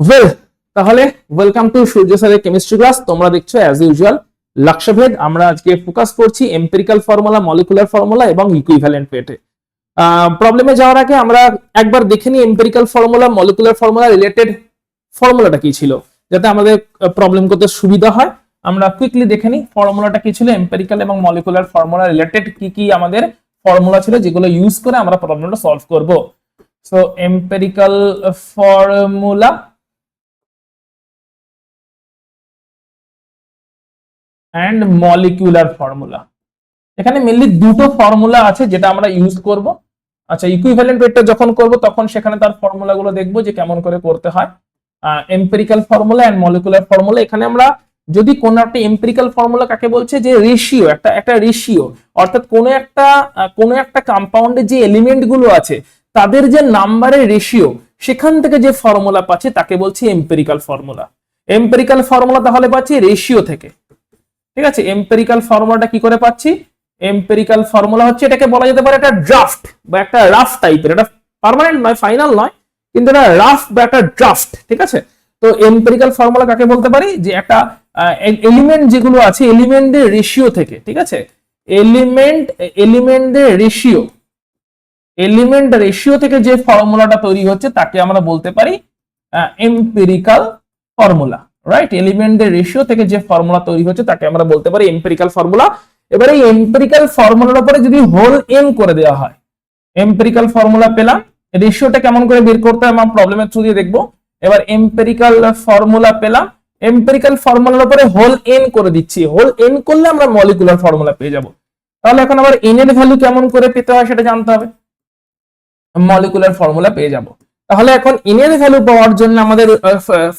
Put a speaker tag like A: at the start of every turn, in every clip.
A: Well, তাহলে welcome to সূর্য স্যারের chemistry class. তোমরা দেখছো অ্যাজ ইউজুয়াল লক্ষ্যভেদ। আমরা আজকে ফোকাস করছি এম্পিরিক্যাল ফর্মুলা, মলিকুলার ফর্মুলা এবং ইকুইভ্যালেন্ট ওয়েটে। প্রবলেমে যাওয়ার আগে আমরা একবার দেখে নিই empirical formula, molecular formula related ফর্মুলাটা কি ছিল, যাতে আমাদের প্রবলেম করতে সুবিধা হয়। আমরা কুইকলি দেখে নিই ফর্মুলাটা কি ছিল, এম্পিরিক্যাল এবং মলিকুলার ফর্মুলা রিলেটেড কি কি আমাদের ফর্মুলা ছিল যেগুলো ইউজ করে আমরা প্রবলেমটা সলভ করব। So empirical formula and molecular formula, এখানে মেইনলি দুটো ফর্মুলা আছে যেটা আমরা ইউজ করব। আচ্ছা, ইকুইভ্যালেন্ট ওয়েটটা যখন করব তখন সেখানে তার ফর্মুলাগুলো দেখব যে কেমন করে করতে হয়। Empirical formula and molecular formula, এখানে আমরা যদি কোন একটা এম্পিরিক্যাল ফর্মুলা কাকে বলছে, যে রেশিও, একটা রেশিও, অর্থাৎ কোন একটা কম্পাউন্ডে যে এলিমেন্ট গুলো আছে তাদের যে নাম্বারের রেশিও, সেখান থেকে যে ফর্মুলা পাচ্ছি তাকে বলছি এম্পিরিক্যাল ফর্মুলা। এম্পিরিক্যাল ফর্মুলা তাহলে পাচ্ছি রেশিও থেকে, ঠিক আছে। এম্পিরিক্যাল ফর্মুলাটা কি করে পাচ্ছি? এম্পিরিক্যাল ফর্মুলা হচ্ছে, এটাকে বলা যেতে পারে একটা ড্রাফট বা একটা রাফ টাইপের, এটা পার্মানেন্ট নয়, ফাইনাল নয়, কিন্তু এটা রাফ বা একটা ড্রাফট, ঠিক আছে। তো এম্পিরিক্যাল ফর্মুলা কাকে বলতে পারি? যে একটা এলিমেন্ট যেগুলো আছে এলিমেন্টের রেশিও থেকে, ঠিক আছে, এলিমেন্টের রেশিও থেকে যে ফর্মুলাটা তৈরি হচ্ছে তাকে আমরা বলতে পারি এম্পিরিক্যাল ফর্মুলা, রাইট। এলিমেন্টের রেশিও থেকে যে ফর্মুলা তৈরি হচ্ছে তাকে আমরা বলতে পারি এম্পিরিক্যাল ফর্মুলা। এবারে এই এম্পিরিক্যাল ফর্মুলার উপরে যদি হোল এন করে দেওয়া হয়, এম্পিরিক্যাল ফর্মুলা পেলাম, রেশিওটা কেমন করে বের করতে হয় আমরা প্রবলেমের থ্রু দিয়ে দেখবো। এবার এম্পিরিক্যাল ফর্মুলা পেলাম, এম্পিরিক্যাল ফর্মুলার উপরে হোল এন করে দিচ্ছি, হোল এন করলে আমরা মলিকুলার ফর্মুলা পেয়ে যাব। তাহলে এখন আবার এন এর ভ্যালু কেমন করে পেতে হয় সেটা জানতে হবে, মলিকুলার ফর্মুলা পেয়ে যাব। তাহলে এখন এন এর ভ্যালু পাওয়ার জন্য আমাদের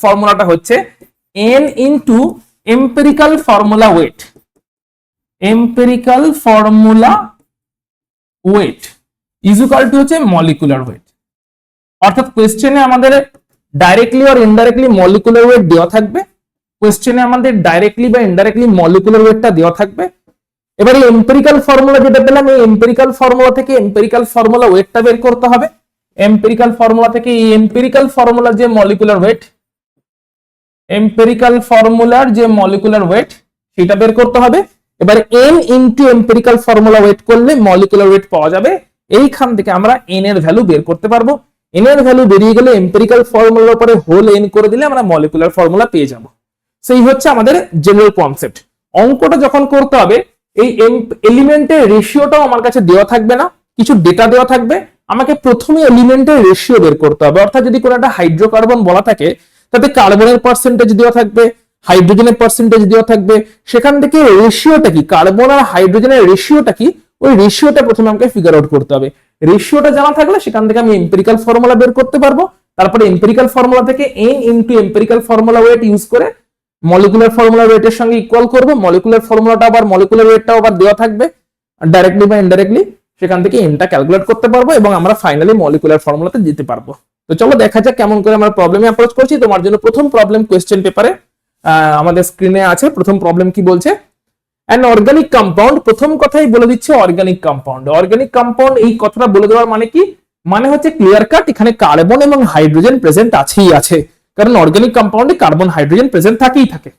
A: ফর্মুলাটা হচ্ছে n into empirical formula weight, empirical formula weight is equal to হচ্ছে molecular weight। অর্থাৎ কোশ্চেনে আমাদের directly or indirectly molecular weight দেওয়া থাকবে, কোশ্চেনে আমাদের ডাইরেক্টলি বা ইনডাইরেক্টলি মলিকুলার ওয়েটটা দেওয়া থাকবে। এবারে এম্পিরিক্যাল ফর্মুলা যেটা পেলাম, এই এম্পিরিক্যাল ফর্মুলা থেকে এম্পিরিক্যাল ফর্মুলা ওয়েটটা বের করতে হবে। এম্পিরিক্যাল ফর্মুলা থেকে এই এম্পিরিক্যাল ফর্মুলার যে মলিকুলার ওয়েট, এম্পিরিক্যাল ফর্মুলার যে মলিকুলার ওয়েট সেটা বের করতে হবে। এবার n into empirical formula weight করলে মলিকুলার ওয়েট পাওয়া যাবে। এইখান থেকে আমরা n এর ভ্যালু বের করতে পারবো। n এর ভ্যালু বেরিয়ে গেলে এম্পিরিক্যাল ফর্মুলার উপরে হোল n করে দিলে আমরা মলিকুলার ফর্মুলা পেয়ে যাব। সেই হচ্ছে আমাদের জেনারেল কনসেপ্ট। অঙ্কটা যখন করতে হবে, এই এলিমেন্টের রেশিওটাও আমার কাছে দেওয়া থাকবে না, কিছু ডেটা দেওয়া থাকবে। আমাকে প্রথমে এলিমেন্টের রেশিও বের করতে হবে। অর্থাৎ যদি কোনো একটা হাইড্রোকার্বন বলা থাকে, তাতে কার্বনের পার্সেন্টেজ দেওয়া থাকবে, হাইড্রোজেনের পার্সেন্টেজ দেওয়া থাকবে, সেখান থেকে রেশিওটা কি, কার্বন আর হাইড্রোজেনের রেশিওটা কি, ওই রেশিওটা প্রথমে আমাকে ফিগার আউট করতে হবে। রেশিওটা জানা থাকলে সেখান থেকে আমি এম্পিরিক্যাল ফর্মুলা বের করতে পারবো। তারপরে এম্পিরিক্যাল ফর্মুলা থেকে n into empirical formula weight use করে মলিকুলার ফর্মুলা ওয়েটের সঙ্গে ইকুয়াল করব। মলিকুলার ফর্মুলাটা আবার মলিকুলার ওয়েটটাও আবার দেওয়া থাকবে ডাইরেক্টলি বা ইনডাইরেক্টলি, সেখান থেকে nটা ক্যালকুলেট করতে পারবো এবং আমরা ফাইনালি মলিকুলার ফর্মুলাতে যেতে পারবো। তো চলো দেখা যাক কেমন করে আমরা প্রবলেমে অ্যাপ্রোচ করছি। তোমার জন্য প্রথম প্রবলেম কোশ্চেন পেপারে আমাদের স্ক্রিনে আছে। প্রথম প্রবলেম কি বলছে? অ্যান অর্গানিক কম্পাউন্ড, প্রথম কথাই বলে দিচ্ছে অর্গানিক কম্পাউন্ড। অর্গানিক কম্পাউন্ড এই কথাটা বলে দেওয়ার মানে কি? মানে হচ্ছে ক্লিয়ার কাট, এখানে কার্বন এবং হাইড্রোজেন প্রেজেন্ট আছেই আছে, কারণ অর্গানিক কম্পাউন্ডে কার্বন হাইড্রোজেন প্রেজেন্ট থাকেই থাকে।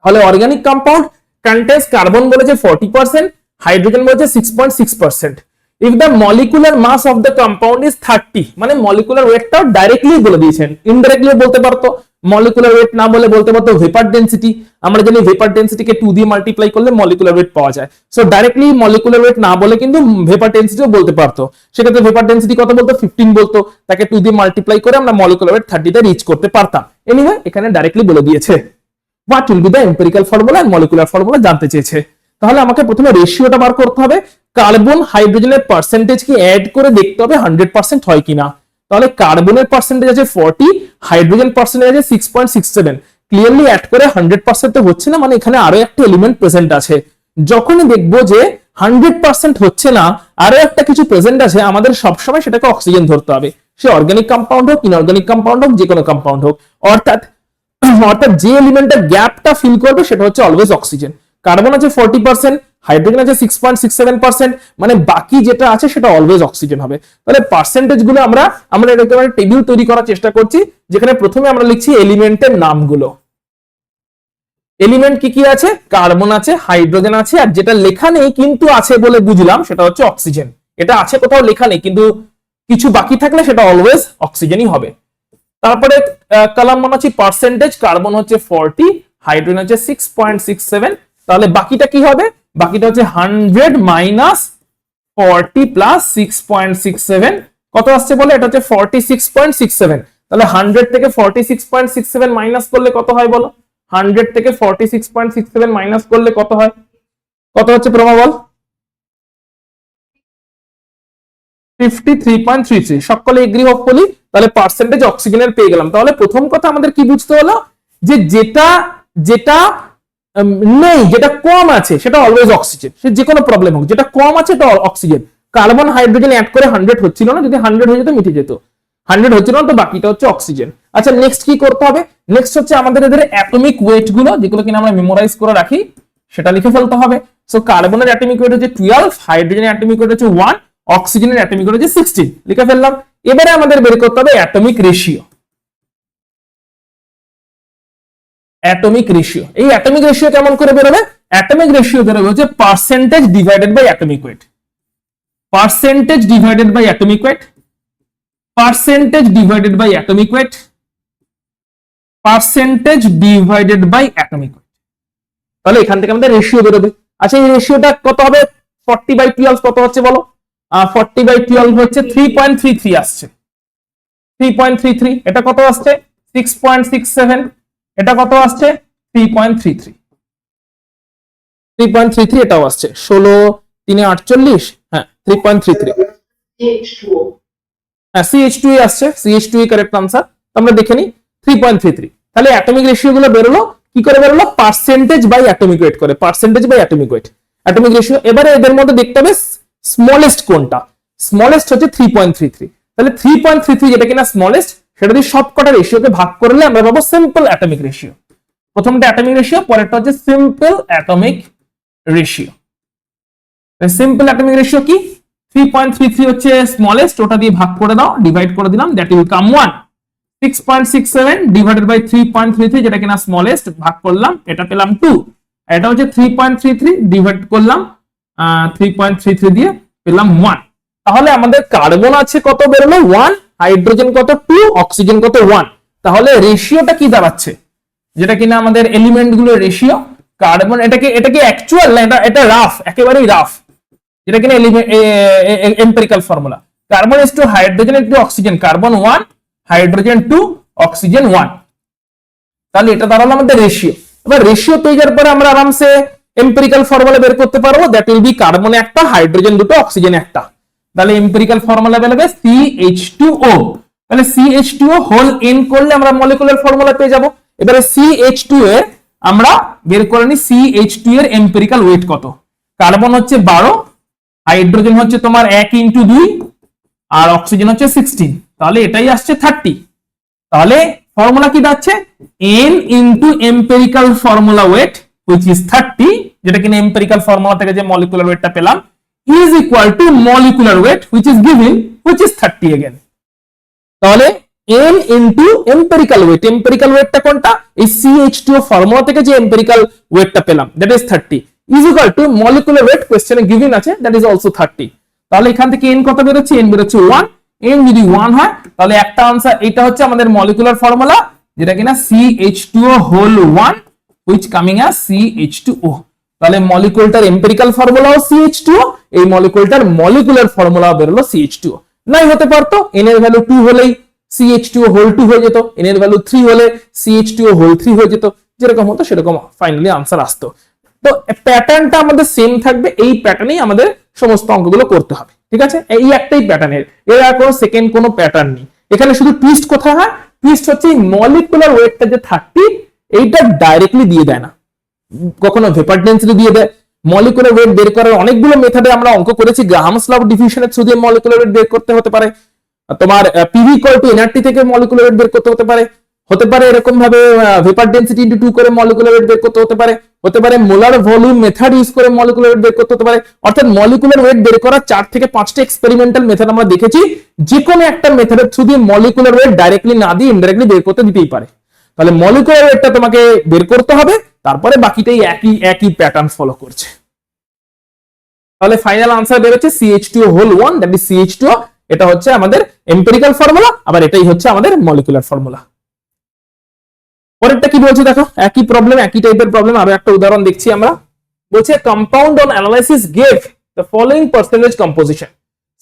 A: তাহলে অর্গানিক কম্পাউন্ড কন্টেন্স, কার্বন বলেছে 40%, হাইড্রোজেন বলেছে 6.6%। if the molecular mass of the compound is 30, মানে মলিকুলার ওয়েটটাও ডাইরেক্টলি বলে দিয়েছেন, ইনডাইরেক্টলি বলতে পারতো, মলিকুলার ওয়েট না বলে বলতে পারতো ভেপার ডেনসিটি। আমরা জানি ভেপার ডেনসিটিকে 2 দিয়ে মাল্টিপ্লাই করলে মলিকুলার ওয়েট পাওয়া যায়। সো ডাইরেক্টলি মলিকুলার ওয়েট না বলে কিন্তু ভেপার ডেনসিটিও বলতে পারতো। সেক্ষেত্রে ভেপার ডেনসিটি কত বলতো? 15 বলতো, তাকে 2 দিয়ে মাল্টিপ্লাই করে আমরা মলিকুলার ওয়েট 30 তে রিচ করতে পারতাম। এনিওয়ে এখানে ডাইরেক্টলি বলে দিয়েছে। What will be the empirical formula and molecular formula জানতে চেয়েছে। তাহলে আমাকে প্রথমে রেশিওটা বার করতে হবে, কার্বন হাইড্রোজেনের পার্সেন্টেজ কি অ্যাড করে দেখতে হবে 100% হয় কিনা। তাহলে কার্বনের পার্সেন্টেজ আছে 40, হাইড্রোজেন পার্সেন্টেজ আছে 6.67, ক্লিয়ারলি অ্যাড করে 100% তো হচ্ছে না, মানে এখানে আরো একটা এলিমেন্ট প্রেজেন্ট আছে। যখনই দেখবো যে 100% হচ্ছে না, আরো একটা কিছু প্রেজেন্ট আছে, আমাদের সবসময় সেটাকে অক্সিজেন ধরতে হবে। সে অর্গানিক কম্পাউন্ড হোক, ইনঅর্গানিক কম্পাউন্ড হোক, যে কোনো কম্পাউন্ড হোক। অর্থাৎ যে এলিমেন্টের গ্যাপটা ফিল করবে সেটা হচ্ছে অলওয়েজ অক্সিজেন। কার্বন আছে 40%, হাইড্রোজেন আছে 6.67%, মানে বাকি যেটা আছে সেটা অলওয়েজ অক্সিজেন হবে। তাহলে পার্সেন্টেজ গুলো আমরা এরকম একটা টেবিল তৈরি করার চেষ্টা করছি, যেখানে প্রথমে আমরা লিখছি এলিমেন্টের নামগুলো। এলিমেন্ট কি কি আছে? কার্বন আছে, হাইড্রোজেন আছে, আর যেটা লেখা নেই কিন্তু আছে বলে বুঝলাম সেটা হচ্ছে অক্সিজেন। এটা আছে কোথাও লেখা নেই, কিন্তু কিছু বাকি থাকলে সেটা অলওয়েজ অক্সিজেনই হবে। তারপরে কলাম বানাচ্ছি পার্সেন্টেজ, কার্বন হচ্ছে 40, হাইড্রোজেন হচ্ছে 6.67, তাহলে বাকিটা কি হবে? বাকিটা হচ্ছে 100 মাইনাস 40 প্লাস 6.67, কত আসছে বলে? এটা হচ্ছে 46.67। তাহলে 100 থেকে 46.67 মাইনাস করলে কত হয় বলো? 100 থেকে 46.67 মাইনাস করলে কত হয়? কত হচ্ছে প্রমা বল? 53.33। সকলে এগ্রি হোপফুলি? তাহলে পার্সেন্টেজ অক্সিজেনের পেয়ে গেলাম। তাহলে প্রথম কথা আমাদের কি বুঝতে হলো, যে যেটা যেটা নেই, যেটা কম আছে সেটা অলওয়েজ অক্সিজেন, সে যে কোনো প্রবলেম হোক, যেটা কম আছে এটা অক্সিজেন। কার্বন হাইড্রোজেন অ্যাড করে 100 হচ্ছিল না, যদি 100 হয়ে যেত মিটে যেত, 100 হচ্ছিল না, তো বাকিটা হচ্ছে অক্সিজেন। আচ্ছা, নেক্সট কি করতে হবে? নেক্সট হচ্ছে আমাদের এদের অ্যাটমিক ওয়েট গুলো, যেগুলো কিনা আমরা মেমোরাইজ করে রাখি, সেটা লিখে ফেলতে হবে। সো কার্বনের অ্যাটমিক ওয়েট হচ্ছে 12, হাইড্রোজেনের অ্যাটমিক ওয়েট হচ্ছে 1, অক্সিজেনের অ্যাটমিক ওয়েট হচ্ছে 16, লিখে ফেললাম। এবারে আমাদের বের করতে হবে অ্যাটমিক রেশিও। অ্যাটমিক রেশিও, এই অ্যাটমিক রেশিও কেমন করে বেরোবে? অ্যাটমিক রেশিও বেরোবে হচ্ছে percentage divided by atomic weight. Percentage divided by atomic weight, percentage divided by atomic weight, percentage divided by atomic weight. তাহলে এখান থেকে আমাদের রেশিও বেরোবে। আচ্ছা, এই রেশিওটা কত হবে? 40/12 কত হচ্ছে বলো? 40/12 হচ্ছে 3.33 আসছে। 3.33, এটা কত আসছে? 6.67, এটা কত আসছে? 3.33। 3.33 এটাও আসছে। 16 3 48, হ্যাঁ 3.33। হ্যাঁ, CH2 আসছে, CH2 কারেক্ট আনসার। আমরা দেখে নিই 3.33। তাহলে অ্যাটমিক রেশিও গুলো বেরোলো কি করে? বেরোলো পার্সেন্টেজ বাই অ্যাটমিক ওয়েট করে, percentage by atomic weight, atomic ratio. এবারে এদের মধ্যে দেখতে হবে স্মলেস্ট কোনটা। স্মলেস্ট হচ্ছে 3.33। তাহলে 3.33 যেটা কিনা স্মলেস্ট, সেটা দিয়ে সবকটা রেশিওকে ভাগ করলে আমরা পাবো সিম্পল অ্যাটমিক রেশিও। প্রথমটা অ্যাটমিক রেশিও, পরেরটা হচ্ছে simple atomic ratio. Simple atomic ratio কি? 3.33 হচ্ছে স্মলেস্ট, ওটা দিয়ে ভাগ করে দাও, ডিভাইড করে দিলাম, that will come 1। 6.67 divided by 3.33, যেটা কিনা স্মলেস্ট, ভাগ করলাম, এটা পেলাম 2। এটা হচ্ছে 3.33 ডিভাইড করলাম 3.33 দিয়ে পেলাম 1। তাহলে আমাদের কার্বন আছে কত বেরোলো? 1, হাইড্রোজেন কত? 2, অক্সিজেন কত? 1। তাহলে রেশিওটা কি দাঁড়াচ্ছে? যেটা কিনা আমাদের এলিমেন্ট গুলোর রেশিও, কার্বন, এটাকে অ্যাকচুয়াল না, এটা রাফ, একেবারেই রাফ, যেটা কিনা empirical formula. Carbon is to hydrogen is to oxygen, carbon 1, hydrogen 2, oxygen 1। তাহলে এটা দাঁড়ালো আমাদের রেশিও। এবার রেশিও পেয়ে যাওয়ার পরে আমরা আরামসে এম্পিরিক্যাল ফর্মুলা বের করতে পারবো, দ্যাট উইল বি কার্বন একটা, হাইড্রোজেন দুটো, অক্সিজেন একটা। তাহলে এম্পিরিক্যাল ফর্মুলা বের হবে CH2O। তাহলে CH2O হোল এন করলে আমরা মলিকুলার ফর্মুলা পেয়ে যাব। এবারে CH2 এর আমরা বের করে নিই CH2 এর এম্পিরিক্যাল ওয়েট কত। কার্বন হচ্ছে 12, হাইড্রোজেন হচ্ছে তোমার 1 × 2, আর অক্সিজেন হচ্ছে 16, তাহলে এটাই আসছে 30। তাহলে ফর্মুলা কি দাঁড়াচ্ছে? n into empirical formula weight which is 30, যেটা কিনা এম্পিরিক্যাল ফর্মুলা থেকে যে মলিকুলার ওয়েটটা পেলাম, is equal to molecular weight which is given, which is 30 again. তাহলে n into empirical weight, empirical ওয়েটটা কোনটা? এই CH2O ফর্মুলা থেকে যে এম্পিরিক্যাল ওয়েটটা পেলাম, that is 30, is equal to molecular weight কোশ্চেনে given আছে, that is also 30। তাহলে এখান থেকে n কত বেরোচ্ছে? n বেরোচ্ছে 1। n যদি 1 হয় তাহলে একটা आंसर, এটা হচ্ছে আমাদের মলিকুলার ফর্মুলা, যেটা কিনা CH2O whole 1 which coming as CH2O। তাহলে মলিকুলটার এম্পিরিক্যাল ফর্মুলাও CH2O, এই মলিকুলটার মলিকুলার ফর্মুলাও বেরোলো CH2O। নাই হতে পারতো n এর ভ্যালু 2 হলেই CH2O হোল 2 হয়ে যেত, n এর ভ্যালু 3 হলে CH2O হোল 3 হয়ে যেত, যেরকম হতো সেরকম ফাইনালি आंसर আসতো। তো প্যাটার্নটা আমাদের সেম থাকবে, এই প্যাটার্নেই আমাদের সমস্ত অঙ্কগুলো করতে হবে, ঠিক আছে? এই একটাই প্যাটার্নের, এর আর কোনো সেকেন্ড কোনো প্যাটার্ন নেই। এখানে শুধু টুইস্ট কোথায় হয়? টুইস্ট হচ্ছে এই মলিকুলার ওয়েটটা যে 30, এইটা ডাইরেক্টলি দিয়ে দেয় না, কখনো ভেপার ডেনসিটি দিয়ে দেয়। মলিকুলার ওয়েট বের করার অনেকগুলো মেথডে আমরা অঙ্ক করেছি, গ্রাহামস ল অফ ডিফিউশনের থ্রু দিয়ে মলিকুলার ওয়েট বের করতে হতে পারে, তোমার পিভি ইকুয়াল টু এনআরটি থেকে মলিকুলার ওয়েট বের করতে হতে পারে এরকম ভাবে ভেপার ডেনসিটি ইনটু 2 করে মলিকুলার ওয়েট বের করতে হতে পারে, হতে পারে মোলার ভলিউম মেথড ইউজ করে মলিকুলার ওয়েট বের করতে হতে পারে। অর্থাৎ মলিকুলার ওয়েট বের করার 4 থেকে 5টা এক্সপেরিমেন্টাল মেথড আমরা দেখেছি। যে কোনো একটা মেথডের থ্রু দিয়ে মলিকুলার ওয়েট ডাইরেক্টলি না দিয়ে ইনডাইরেক্টলি বের করতে দিতেই পারে। তাহলে মলিকুলার ওয়েটটা তোমাকে বের করতে হবে, তারপরে বাকিটাই একই প্যাটার্ন ফলো করছে। তাহলে ফাইনাল আনসার বের হচ্ছে CH2O whole 1, that is CH2O। এটা হচ্ছে আমাদের এম্পিরিক্যাল ফর্মুলা, আবার এটাই হচ্ছে আমাদের মলিকুলার ফর্মুলা। পরেরটা কি বলছে দেখো, একই প্রবলেম, একই টাইপের প্রবলেম। আরো একটা উদাহরণ দেখছি আমরা। বলছে compound on analysis gave the following percentage composition.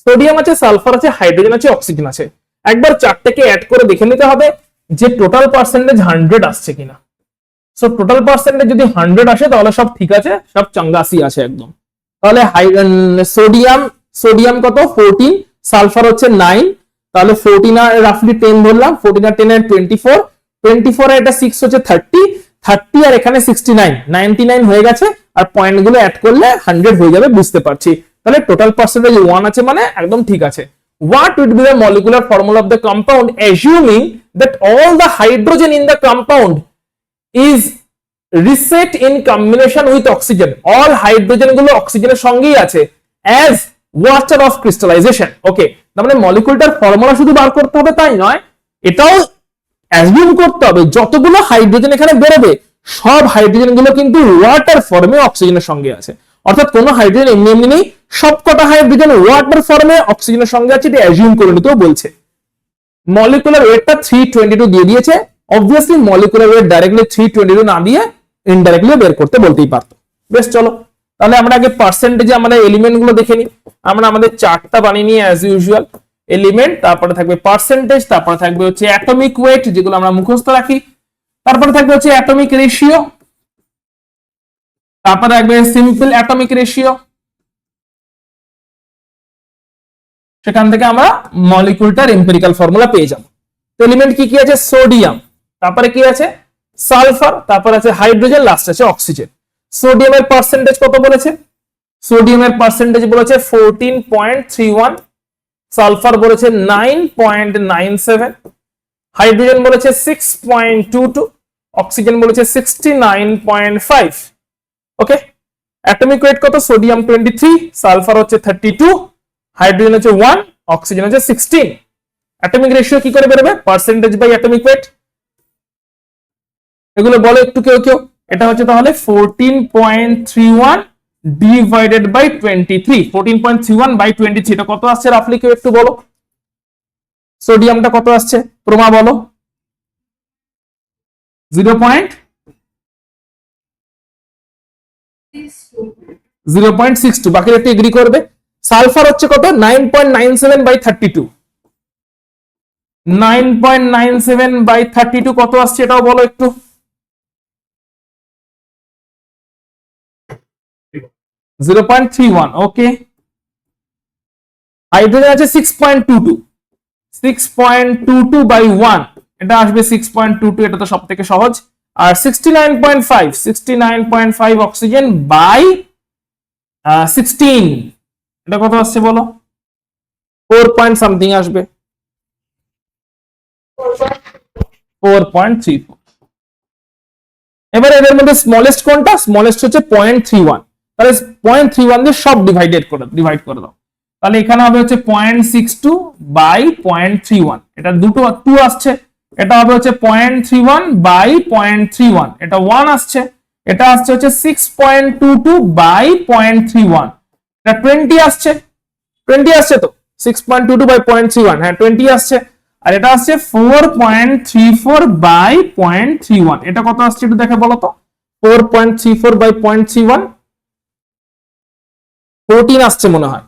A: Sodium আছে, সালফার আছে, হাইড্রোজেন আছে, অক্সিজেন আছে। একবার চারটাকে অ্যাড করে দেখে নিতে হবে যে টোটাল পার্সেন্টেজ 100 আসছে কিনা। সো টোটাল পার্সেন্টেজ যদি 100 আসে তাহলে সব ঠিক আছে, সব চাঙ্গাসি আছে একদম। তাহলে সোডিয়াম কত 14, সালফার হচ্ছে 9, তাহলে 14 আর রাফলি 10 ধরলাম, 14 আর 10 এর 24, 24 আর এটা 6 হচ্ছে 30 আর এখানে 69, 99 হয়ে গেছে। আর পয়েন্ট গুলো অ্যাড করলে 100 হয়ে যাবে, বুঝতে পারছি। তাহলে টোটাল পার্সেন্টেজ 1 আছে, মানে একদম ঠিক আছে। What would be the molecular formula of the compound assuming that all the hydrogen in the compound is reset in combination with oxygen? All hydrogen গুলো অক্সিজেনের সঙ্গেই আছে as water of crystallization. ওকে, তার মানে মলিকুলটার ফর্মুলা শুধু বার করতে হবে তাই নয়, এটাও অ্যাজিউম করতে হবে যতগুলো হাইড্রোজেন এখানে বেরোবে সব হাইড্রোজেন গুলো কিন্তু ওয়াটার ফর্মে অক্সিজেনের সঙ্গে আছে। অর্থাৎ কোনো হাইড্রোজেন এমনি এমনি নেই, সবকটা হাইড্রোজেন ওয়াটার ফর্মে অক্সিজেনের সঙ্গে আছে, এটা অ্যাজিউম করে নিতেও বলছে। মলিকুলার ওয়েটটা 322 দিয়ে দিয়েছে। অবভিয়াসলি মলিকুলার ওয়েট ডাইরেক্টলি 322 না দিয়ে ইনডাইরেক্টলি বের করতে বলতেই পারতো। বেশ, চলো তাহলে আমরা আগে পার্সেন্টেজে আমরা এলিমেন্ট গুলো দেখে নিই। আমরা আমাদের চার্টটা বানিয়ে নিই অ্যাজ ইউজুয়াল। এলিমেন্ট, তারপরে থাকবে পার্সেন্টেজ, তারপরে থাকবে হচ্ছে অ্যাটমিক ওয়েট যেগুলো আমরা মুখস্থ রাখি, তারপরে থাকবে হচ্ছে অ্যাটমিক রেশিও, তারপরে থাকবে সিম্পল অ্যাটমিক রেশিও। সেখান থেকে আমরা মলিকুলটার এম্পিরিক্যাল ফর্মুলা পেয়ে যাব। তো এলিমেন্ট কি কি আছে? সোডিয়াম, তারপরে কি আছে? সালফার, তারপর আছে হাইড্রোজেন, লাস্ট আছে অক্সিজেন। সোডিয়ামের পার্সেন্টেজ কত বলেছে? সোডিয়ামের পার্সেন্টেজ বলেছে 14.31, সালফার বলেছে 9.97, হাইড্রোজেন বলেছে 6.22, অক্সিজেন বলেছে 69.5। ওকে, অ্যাটমিক ওয়েট কত? সোডিয়াম 23, সালফার হচ্ছে 32, হাইড্রোজেন হচ্ছে 1, অক্সিজেন হচ্ছে 16। অ্যাটমিক রেশিও কি করে বেরোবে? Percentage by atomic weight. এগুলো বলো একটু কেউ কেউ। এটা হচ্ছে তাহলে 14.31 ডিভাইডেড বাই 23, 14.31 বাই 23, এটা কত আসছে রাফলি কেউ একটু বলো। সোডিয়ামটা কত আসছে প্রমা বলো? 0.62, বাকি একটু এগ্রি করবে। সালফার হচ্ছে কত? 9.97 বাই 32, 9.97 বাই 32 কত আসছে এটাও বলো একটু। 0.31। ওকে, হাইড্রোজেন আছে 6.22, 6.22 বাই 1, এটা আসবে 6.22, এটা তো সব থেকে সহজ। আর 69.5 অক্সিজেন বাই 16, এটা কত আসছে বলো? 4 পয়েন্ট সামথিং আসবে, 4.34। এবার এদের মধ্যে স্মলেস্ট কোনটা? স্মলেস্ট হচ্ছে 0.31, তাহলে 0.31 দিয়ে সব ডিভাইড করে দাও। তাহলে এখানে হবে হচ্ছে 0.62 বাই 0.31, এটা দুটো 2 আসছে। এটা হবে হচ্ছে 0.31 বাই 0.31, এটা 1 আসছে। এটা আসছে হচ্ছে 6.22 বাই 0.31, এটা 20 আসছে। 20 আসছে তো, 6.22 বাই 0.31, হ্যাঁ 20 আসছে। আর এটা আসছে 4.34 বাই 0.31, এটা কত আসছে একটু দেখে বলো তো। 4.34 বাই 0.31, 14 আসছে মনে হয়,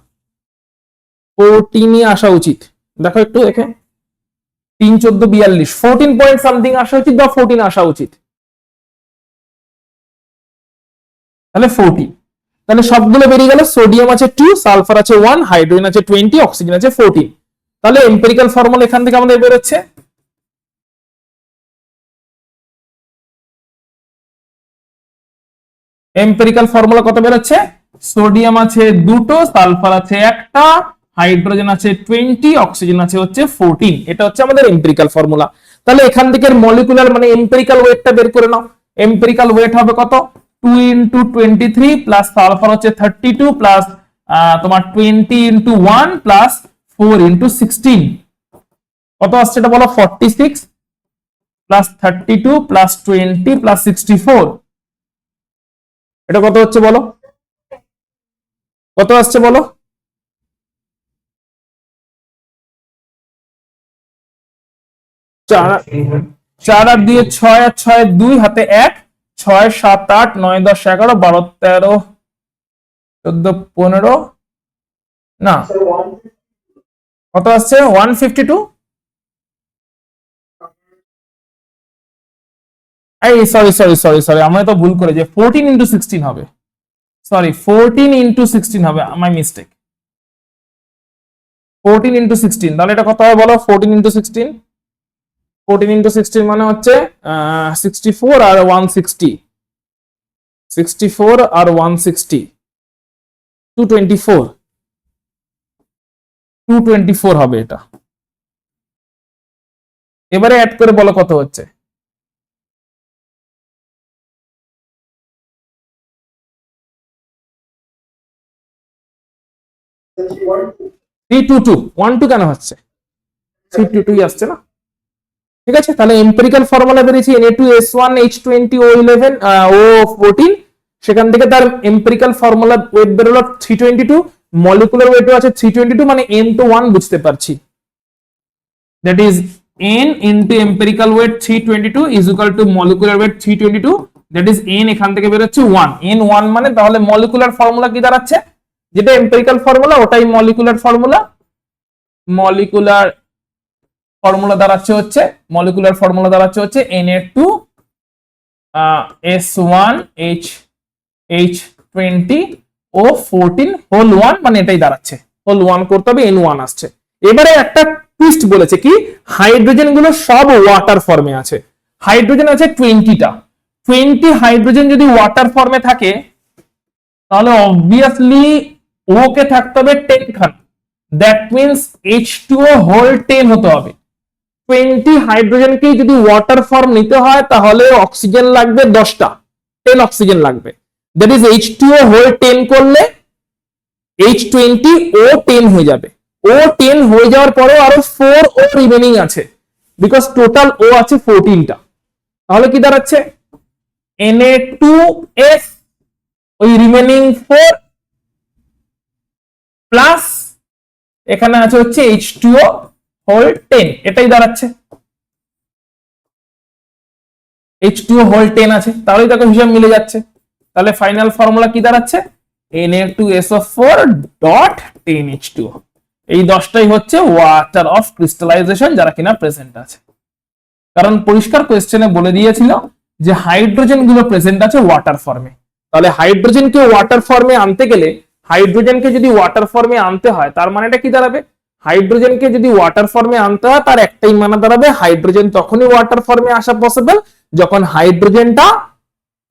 A: 14ই আসা উচিত। দেখো একটু দেখে, 3 14 42, 14 পয়েন্ট সামথিং আসা উচিত বা 14 আসা উচিত। তাহলে 40, তাহলে সবগুলো বেরিয়ে গেল। সোডিয়াম আছে 2, সালফার আছে 1, হাইড্রোজেন আছে 20, অক্সিজেন আছে 14। তাহলে এম্পিরিক্যাল ফর্মুলা এখান থেকে আমাদের বেরোচ্ছে এম্পিরিক্যাল ফর্মুলা কত বেরোচ্ছে? সোডিয়াম আছে 2টো, সালফার আছে 1টা, হাইড্রোজেন আছে 20, অক্সিজেন আছে হচ্ছে 14। এটা হচ্ছে আমাদের এম্পিরিক্যাল ফর্মুলা। তাহলে এখান থেকে মলিকুলার মানে এম্পিরিক্যাল ওয়েটটা বের করে নাও। এম্পিরিক্যাল ওয়েট হবে কত? 2 ইন্টু 23 প্লাস সালফার হচ্ছে 32 প্লাস তোমার 20 ইন্টু 1 প্লাস 4 ইন্টু 16 কত আসছে এটা বলো? 46 প্লাস 32 প্লাস 20 প্লাস 64 এটা কত হচ্ছে বলো? কত আসছে বলো? 4 আর দিয়ে 6 আর 6 2 হাতে 1 6 7 8 9 10 11 12 13 14 15 না কত আসছে? 152 এই সরি আমরা তো ভুল করে যে 14 ইন্টু 16 হবে, সরি 14 ইন্টু 16 হবে, মাই মিস্টেক। 14 ইন্টু 16 তাহলে এটা কত হবে বলো? 14 ইন্টু 16 মানে হচ্ছে 64 আর 160 64 আর 160 224 হবে এটা। এবারে অ্যাড করে বলো কত হচ্ছে? 322 12 কেন হচ্ছে? 322 আসছে না? ঠিক আছে, তাহলে এম্পিরিক্যাল ফর্মুলা বেরিয়েছে Na2S1 H20 O11 O14, সেখান থেকে তার এম্পিরিক্যাল ফর্মুলা ওয়েট বেরোলো 322, মলিকুলার ওয়েটও আছে 322, মানে n to 1 বুঝতে পারছি, that is n into empirical weight 322 is equal to molecular weight 322, that is n এখান থেকে বেরোচ্ছে 1, n 1 মানে তাহলে মলিকুলার ফর্মুলা কি দাঁড়াচ্ছে? যেটা এম্পিরিক্যাল ফর্মুলা ওটাই মলিকুলার ফর্মুলা, মলিকুলার ফর্মুলা দাঁড়াচ্ছে হচ্ছে Na2S1 H20 O14 হোল 1, মানে এটাই দাঁড়াচ্ছে, হোল 1 করতে হবে, N1 আসছে। এবারে একটা টুইস্ট বলেছে কি, হাইড্রোজেন গুলো সব ওয়াটার ফর্মে আছে, হাইড্রোজেন আছে 20টা, 20 হাইড্রোজেন যদি ওয়াটার ফর্মে থাকে তাহলে অবভিয়াসলি ও কে থাকতে হবে 10 খান, দ্যাট মিন্স H2O হোল 10 হতে হবে। 20 হাইড্রোজেনকে যদি ওয়াটার ফর্ম নিতে হয় তাহলে অক্সিজেন লাগবে 10টা, 10 অক্সিজেন লাগবে, দ্যাট ইজ H2O হোল 10 করলে H20 ও 10 হয়ে যাবে, ও 10 হয়ে যাওয়ার পরেও আরো 4 ও রিমেনিং আছে, বিকজ টোটাল ও আছে 14টা, তাহলে কি দাঁড়াচ্ছে? Na2S ওই রিমেনিং 4 প্লাস এখানে আছে হচ্ছে H2O হোল 10, এটাই দাঁড়াচ্ছে, H2O হোল 10 আছে, তাহলেই দেখো হিসাব মিলে যাচ্ছে। তাহলে ফাইনাল ফর্মুলা কি দাঁড়াচ্ছে? Na2SO4 ডট 10H2O, এই 10টাই হচ্ছে ওয়াটার অফ ক্রিস্টালাইজেশন যারা কিনা প্রেজেন্ট আছে, কারণ পরিষ্কার কোয়েশ্চেনে বলে দিয়েছিল যে হাইড্রোজেন গুলো প্রেজেন্ট আছে ওয়াটার ফর্মে, তাহলে হাইড্রোজেনকে ওয়াটার ফর্মে আনতে গেলে, হাইড্রোজেনকে যদি ওয়াটার ফর্মে আনতে হয় তার মানেটা কি দাঁড়াবে? হাইড্রোজেনকে যদি ওয়াটার ফর্মে আনতে হয় তার একটাই মানে দাঁড়াবে, হাইড্রোজেন তখনই ওয়াটার ফর্মে আসা পসিবল যখন হাইড্রোজেনটা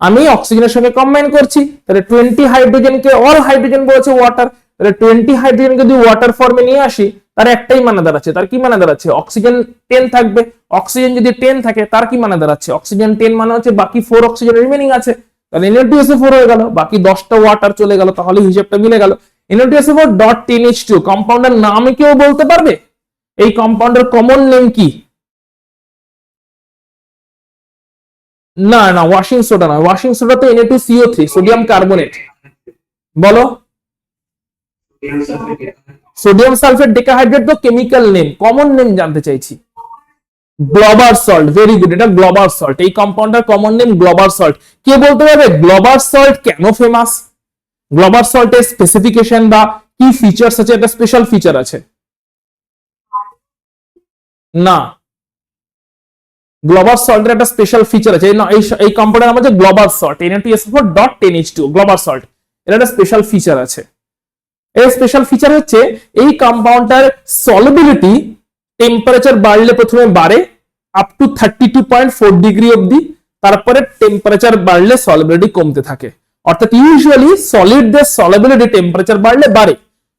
A: আমি অক্সিজেনের সঙ্গে কম্বাইন করছি। তাহলে 20 হাইড্রোজেনকে, অল হাইড্রোজেন বলছে ওয়াটার, তাহলে 20 হাইড্রোজেন যদি ওয়াটার ফর্মে নিয়ে আসি তার একটাই মানে দাঁড়াচ্ছে, তার কি মানে দাঁড়াচ্ছে? অক্সিজেন 10 থাকবে, অক্সিজেন যদি 10 থাকে তার কি মানে দাঁড়াচ্ছে? অক্সিজেন 10 মানে হচ্ছে বাকি 4 অক্সিজেন রিমেনিং আছে, তাহলে Na2SO4 হয়ে গেল, বাকি 10টা ওয়াটার চলে গেল, তাহলে হিসাবটা মিলে গেল। Na2SO4 ডট 10H2, কম্পাউন্ডের নাম কেউ বলতে পারবে? এই কম্পাউন্ডের কমন নেম কি? না না, ওয়াশিং সোডা নয়, ওয়াশিং সোডা তো Na2CO3 সোডিয়াম কার্বনেট, বলো। সোডিয়াম সালফেট ডেকাহাইড্রেট তো কেমিক্যাল নেম, কমন নেম জানতে চাইছি। গ্লোবার সল্ট, ভেরি গুড, এটা গ্লোবার সল্ট, এই কম্পাউন্ডের কমন নেম গ্লোবার সল্ট। কে বলতে পারবে গ্লোবার সল্ট কেন ফেমাস? গ্লোবার সল্টের স্পেসিফিকেশন বা কি ফিচার্স আছে? একটা স্পেশাল ফিচার আছে না, গ্লোবাল সল্টের একটা স্পেশাল ফিচার আছে, এই কম্পাউন্ডের নাম হচ্ছে global salt, Na2SO4 dot 10H2, global salt, এর একটা স্পেশাল ফিচার আছে। এর স্পেশাল ফিচার হচ্ছে এই কম্পাউন্ডটার সলিবিলিটি টেম্পারেচার বাড়লে প্রথমে বাড়ে আপ টু 32.4 ডিগ্রি অবধি, তারপরে টেম্পারেচার বাড়লে সলিবিলিটি কমতে থাকে, অর্থাৎ ইউজুয়ালি সলিডদের সলিবিলিটি টেম্পারেচার বাড়লে বাড়ে,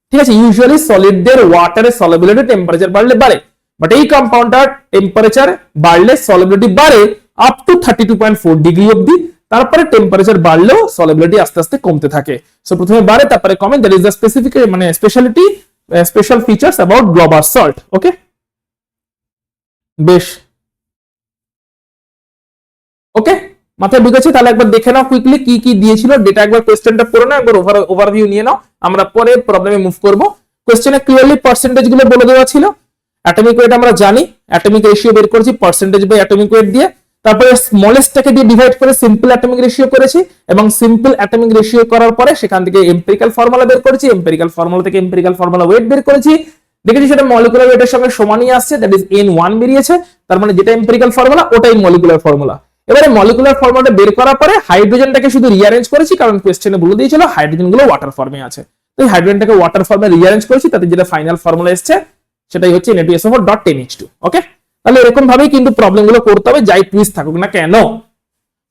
A: ঠিক আছে, ইউজুয়ালি সলিডদের ওয়াটারের সলিবিলিটি টেম্পারেচার বাড়লে বাড়ে, বাট এই কম্পাউন্ডটার টেম্পারেচার বাড়লে সলিবিলিটি বাড়ে আপ টু 32.4 ডিগ্রি অবধি, তারপরে টেম্পারেচার বাড়লেও সলিবিলিটি আস্তে আস্তে কমতে থাকে। সো প্রথমে বাড়ে তারপরে কমে, দ্যাট ইজ দ্য স্পেসিফিক মানে speciality special features about global salt. Okay, বেশ, ওকে, মাথায় ঢুকেছে। তাহলে একবার দেখে নাও কুইকলি কি কি দিয়েছিল ডেটা, একবার কোশ্চেনটা পড়ে নাও, একবার ওভারভিউ নিয়ে নাও, আমরা পরে প্রবলেমে মুভ করব। কোশ্চেনে ক্লিয়ারলি পার্সেন্টেজ গুলো বলে দেওয়া ছিল। অ্যাটমিক ওয়েট আমরা জানি, অ্যাটমিক রেশিও বের করেছি পার্সেন্টেজ বাই অ্যাটমিক ওয়েট দিয়ে, তারপরে স্মলেস্টটাকে দিয়ে ডিভাইড করে সিম্পল অ্যাটমিক রেশিও করেছি, এবং সিম্পল অ্যাটমিক রেশিও করার পরে সেখান থেকে এম্পিরিক্যাল ফর্মুলা বের করেছি, এম্পিরিক্যাল ফর্মুলা থেকে এম্পিরিক্যাল ফর্মুলা ওয়েট বের করেছি, দেখেছি সেটা মলিকুলার ওয়েটের সঙ্গে সমানই আসছে, দ্যাট ইজ N1 বেরিয়েছে। তার মানে যেটা এম্পিরিক্যাল ফর্মুলা ওটাই মলিকুলার ফর্মুলা। এবারে মলিকুলার ফর্মুলাটা বের করার পরে হাইড্রোজেনটাকে শুধু রিঅ্যারেঞ্জ করেছি, কারণ কোশ্চেনে বলে দিয়েছিল হাইড্রোজেন গুলো ওয়াটার ফর্মে আছে, তো এই হাইড্রোজেনটাকে ওয়াটার ফর্মে রিঅ্যারেঞ্জ করেছি, তাতে যেটা ফাইনাল ফর্মুলা এসেছে সেটাই হচ্ছে Na2SO4.10H2। ওকে, তাহলে এরকম ভাবেই কিন্তু প্রবলেম গুলো করতে হবে, যাই টুইস্ট থাকুক না কেন।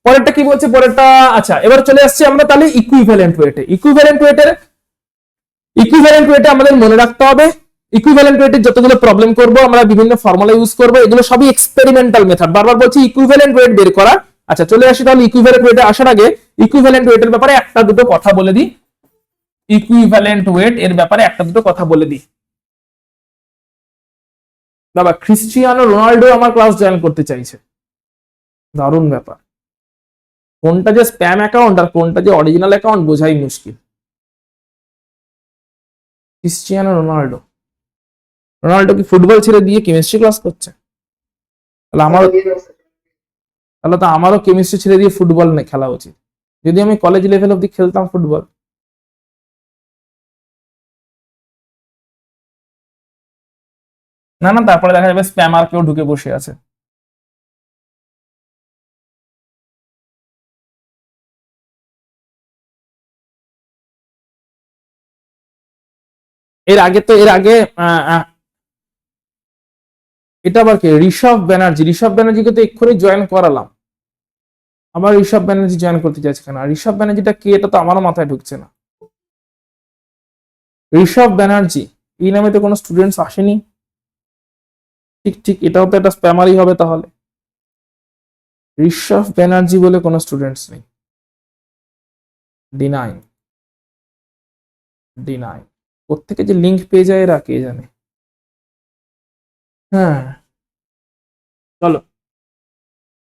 A: পরেরটা কি বলছে, পরেরটা আচ্ছা, এবার চলে আসছে আমরা তাহলে ইকুইভ্যালেন্ট ওয়েটে। ইকুইভ্যালেন্ট ওয়েটে আমাদের মনে রাখতে হবে, ইকুইভ্যালেন্ট ওয়েটের যতগুলো প্রবলেম করব আমরা বিভিন্ন ফর্মুলা ইউজ করব, এগুলো সবই এক্সপেরিমেন্টাল মেথড, বারবার বলছি ইকুইভ্যালেন্ট ওয়েট বের করা। আচ্ছা, চলে আসি তাহলে ইকুইভ্যালেন্ট ওয়েটে আসার আগে ইকুইভ্যালেন্ট ওয়েটের ব্যাপারে একটা দুটো কথা বলে দিই। ইকুইভ্যালেন্ট ওয়েট এর ব্যাপারে একটা দুটো কথা বলে দিই। বাবা, ক্রিস্টিয়ানো রোনাল্ডো আমার ক্লাস জয়েন করতে চাইছে, দারুণ ব্যাপার। কোনটা যে স্প্যাম অ্যাকাউন্ট আর কোনটা যে অরিজিনাল অ্যাকাউন্ট বোঝাই মুশকিল। ক্রিস্টিয়ানো রোনাল্ডো কি ফুটবল ছেড়ে দিয়ে কেমিস্ট্রি ক্লাস করছে? তাহলে তো আমারও কেমিস্ট্রি ছেড়ে দিয়ে ফুটবল খেলা উচিত, যদি আমি কলেজ লেভেল অব্দি খেলতাম ফুটবল। না, তারপরে দেখা যাবে স্প্যামার কেউ ঢুকে বসে আছে। এর আগে এটা আবার কি? ঋষভ ব্যানার্জিকে তো এক্ষুনি জয়েন করালাম, আবার ঋষভ ব্যানার্জি জয়েন করতে চাইছে কেন? ঋষভ ব্যানার্জিটা কি, এটা তো আমারও মাথায় ঢুকছে না। ঋষভ ব্যানার্জি এই নামে তো কোনো স্টুডেন্টস আসেনি। ঠিক, এটাও তো একটা স্প্যামারই হবে তাহলে। ঋষভ ব্যানার্জি বলে কোনো স্টুডেন্টস নেই। ডিনাই কোত্থেকে যে লিঙ্ক পেয়ে যায় এরা কে জানে। হ্যাঁ, চলো,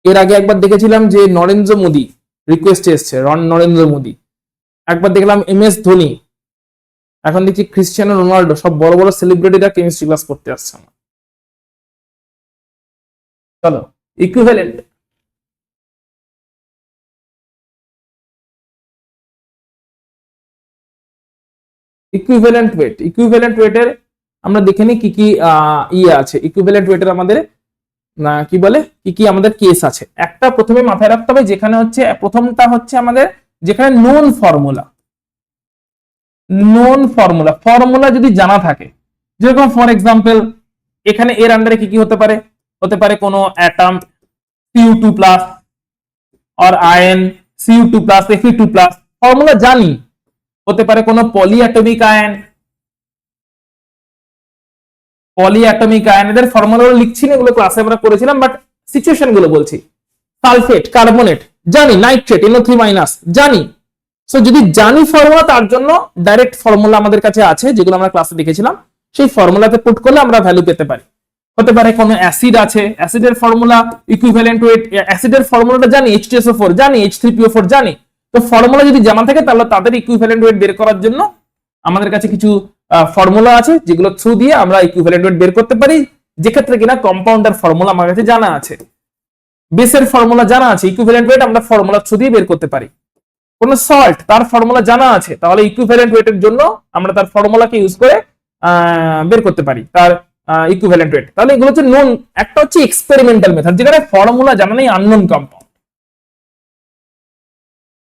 A: এর আগে একবার দেখেছিলাম যে নরেন্দ্র মোদী রিকোয়েস্ট এসছে, নরেন্দ্র মোদী, একবার দেখলাম MS ধোনি, এখন দেখছি ক্রিস্টিয়ানো রোনাল্ডো, সব বড় বড় সেলিব্রিটিরা কেমিস্ট্রি ক্লাস করতে আসছে আমার। চলো, ইকুইভ্যালেন্ট ওয়েটের আমরা দেখে নিই কি কি ইয়ে আছে। ইকুইভ্যালেন্ট ওয়েটের আমাদের কি বলে, কি কি আমাদের কেস আছে। একটা প্রথমে মাথায় রাখতে হবে, যেখানে হচ্ছে প্রথমটা হচ্ছে আমাদের যেখানে নোন ফর্মুলা যদি জানা থাকে, যেরকম ফর এক্সাম্পল এখানে এর আন্ডারে কি কি হতে পারে কোনো অ্যাটম Cu2+ আর আয়ন Cu2+, Fe2+, ফর্মুলা জানি। হতে পারে কোনো পলিঅ্যাটমিক আয়ন, এদের ফর্মুলাগুলো লিখছি না, এগুলো ক্লাসে আমরা করেছিলাম, বাট সিচুয়েশন গুলো বলছি। সালফেট, কার্বনেট জানি, নাইট্রেট NO3- জানি। সো যদি জানি ফর্মুলা, তার জন্য ডাইরেক্ট ফর্মুলা আমাদের কাছে আছে, যেগুলো আমরা ক্লাসে দেখেছিলাম, সেই ফর্মুলাতে পুট করলে আমরা ভ্যালু পেতে পারি। হতে পারে কোনো অ্যাসিড আছে, অ্যাসিডের ফর্মুলা ইকুইভ্যালেন্ট ওয়েট, অ্যাসিডের ফর্মুলাটা জানি, H2SO4 জানি, H3PO4 জানি। তো ফর্মুলা যদি জানা থাকে তাহলে তাদের ইকুইভ্যালেন্ট ওয়েট বের করার জন্য আমাদের কাছে কিছু ফর্মুলা আছে, যেগুলো থ্রু দিয়ে আমরা ইকুইভ্যালেন্ট ওয়েট বের করতে পারি, যেক্ষেত্রে কিনা কম্পাউন্ডার ফর্মুলা আমার কাছে জানা আছে, বেসের ফর্মুলা জানা আছে, ইকুইভ্যালেন্ট ওয়েট আমরা ফর্মুলা থ্রু দিয়ে বের করতে পারি। কোন সল্ট, তার ফর্মুলা জানা আছে, তাহলে ইকুইভ্যালেন্ট ওয়েটের জন্য আমরা তার ফর্মুলাকে ইউজ করে বের করতে পারি তার ইকুইভ্যালেন্ট ওয়েট। তাহলে এগুলো হচ্ছে নোন, একটা হচ্ছে এক্সপেরিমেন্টাল মেথড, যেখানে ফর্মুলা জানা নেই, আননোন কম্পাউন্ড।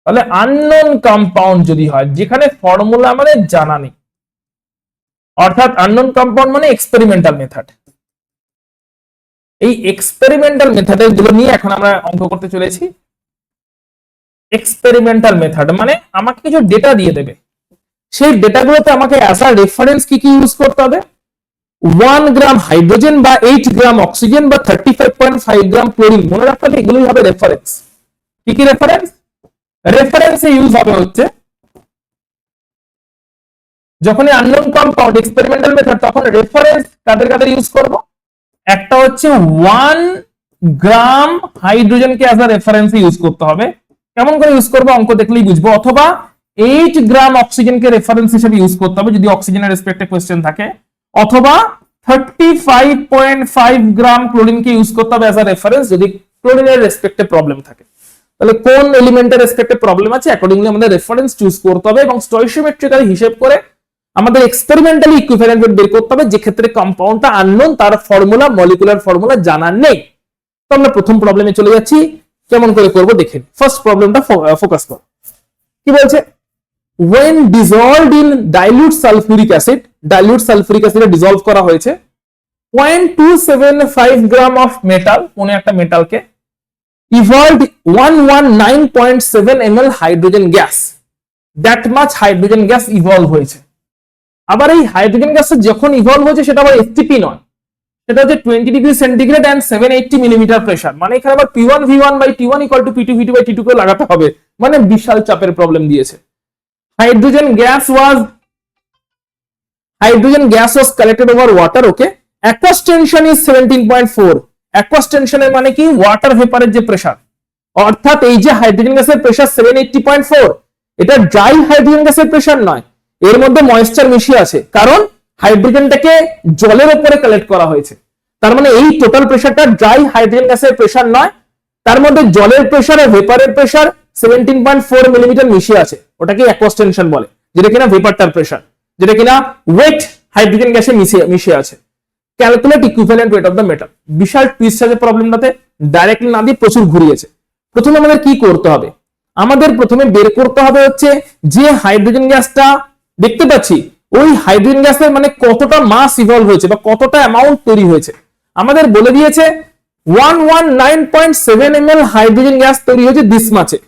A: তাহলে আননোন কম্পাউন্ড যদি হয়, যেখানে ফর্মুলা মানে জানা নেই, অর্থাৎ আননোন কম্পাউন্ড মানে এক্সপেরিমেন্টাল মেথড। এই এক্সপেরিমেন্টাল মেথডের গুলো নিয়ে এখন আমরা অঙ্ক করতে চলেছি। এক্সপেরিমেন্টাল মেথড মানে আমাকে কিছু ডেটা দিয়ে দেবে, সেই ডেটাগুলোতে আমাকে অ্যাজ আ রেফারেন্স কি কি ইউজ করতে হবে। 1 গ্রাম হাইড্রোজেন বা 8 গ্রাম অক্সিজেন বা 35.5 গ্রাম ক্লোরিন, মনে রাখতে হবে এগুলোই হবে রেফারেন্স। কি কি রেফারেন্স? রেফারেন্সে ইউজ হবে হচ্ছে যখনই আননোন কম্পাউন্ড এক্সপেরিমেন্টাল মেথড, তখন রেফারেন্স কাদের ইউজ করব? একটা হচ্ছে 1 গ্রাম হাইড্রোজেনকে অ্যাজ আ রেফারেন্সে ইউজ করতে হবে। কেমন করে ইউজ করবো অঙ্ক দেখলেই বুঝবো। অথবা 8 গ্রাম অক্সিজেনকে রেফারেন্স হিসেবে ইউজ করতে হবে যদি অক্সিজেনের রেসপেক্টে কোশ্চেন থাকে। অথবা 35.5 গ্রাম ক্লোরিনকে ইউজ করতে হবে অ্যাজ আ রেফারেন্স যদি ক্লোরিনের রেসপেক্টে প্রবলেম থাকে। তাহলে কোন এলিমেন্টের রেসপেক্টে প্রবলেম আছে অ্যাকর্ডিংলি আমাদের রেফারেন্স চুজ করতে হবে এবং স্টয়চিওমেট্রিক্যালি হিসেব করে আমাদের এক্সপেরিমেন্টালি ইকুইভ্যালেন্ট ওয়েট বের করতে হবে, যে ক্ষেত্রে কম্পাউন্ডটা আননোন, তার ফর্মুলা মলিকুলার ফর্মুলা জানা নেই। তো আমরা প্রথম প্রবলেমে চলে যাচ্ছি, কেমন করে করব দেখেন। ফার্স্ট প্রবলেমটা ফোকাস করো। কি বলছে? when dissolved in dilute sulfuric acid, dilute sulfuric acid dissolve করা হয়েছে 0.275 গ্রাম অফ মেটাল, কোন একটা মেটালকে evolved 119.7 ml hydrogen gas, that much hydrogen gas evolve হয়েছে। আবার এই হাইড্রোজেন গ্যাসটা যখন ইভলভ হয়েছে সেটা আবার এসটিপি নয়, সেটা হচ্ছে 20 degree centigrade and 780 millimetre pressure. মানে এখানে আবার P1 V1 by T1 equal to P2 V2 by T2 কে লাগাতে হবে, মানে বিশাল চাপের প্রবলেম দিয়েছে। Hydrogen gas was collected over water. Okay, aqueous tension is 17.4. aqueous tension এর মানে কি? ওয়াটার ভেপারের যে প্রেসার, অর্থাৎ এই যে হাইড্রোজেন গ্যাসের প্রেসার 780.4, এটা ড্রাই হাইড্রোজেন গ্যাসের প্রেসার নয়, এর মধ্যে ময়েশ্চার মিশিয়ে আছে, কারণ হাইড্রোজেনটাকে জলের উপরে কালেক্ট করা হয়েছে। তার মানে এই টোটাল প্রেসারটা ড্রাই হাইড্রোজেন গ্যাসের প্রেসার নয়, তার মধ্যে জলের প্রেসার আর ভেপারের প্রেসার 17.4 মিলিমিটার মিশিয়ে আছে, ওটাকে অ্যাকুয়াস টেনশন বলে, যেটা কিনা ভেপারটার প্রেসার, যেটা কিনা ওয়েট হাইড্রোজেন গ্যাসে মিশিয়ে আছে। Calculate equivalent weight of the metal. বিশাল টুইস্ট আছে প্রবলেমটাতে, ডাইরেক্টলি না দিয়ে প্রচুর ঘুরিয়েছে। প্রথমে আমাদের কি করতে হবে? আমাদের প্রথমে বের করতে হবে হচ্ছে যে হাইড্রোজেন গ্যাসটা দেখতে পাচ্ছি, ওই হাইড্রোজেন গ্যাসের মানে কতটা মাস ইভলভ হয়েছে বা কতটা অ্যামাউন্ট তৈরি হয়েছে। আমাদের বলে দিয়েছে 119.7 ml হাইড্রোজেন গ্যাস তৈরি হয়েছে দিস মাচে।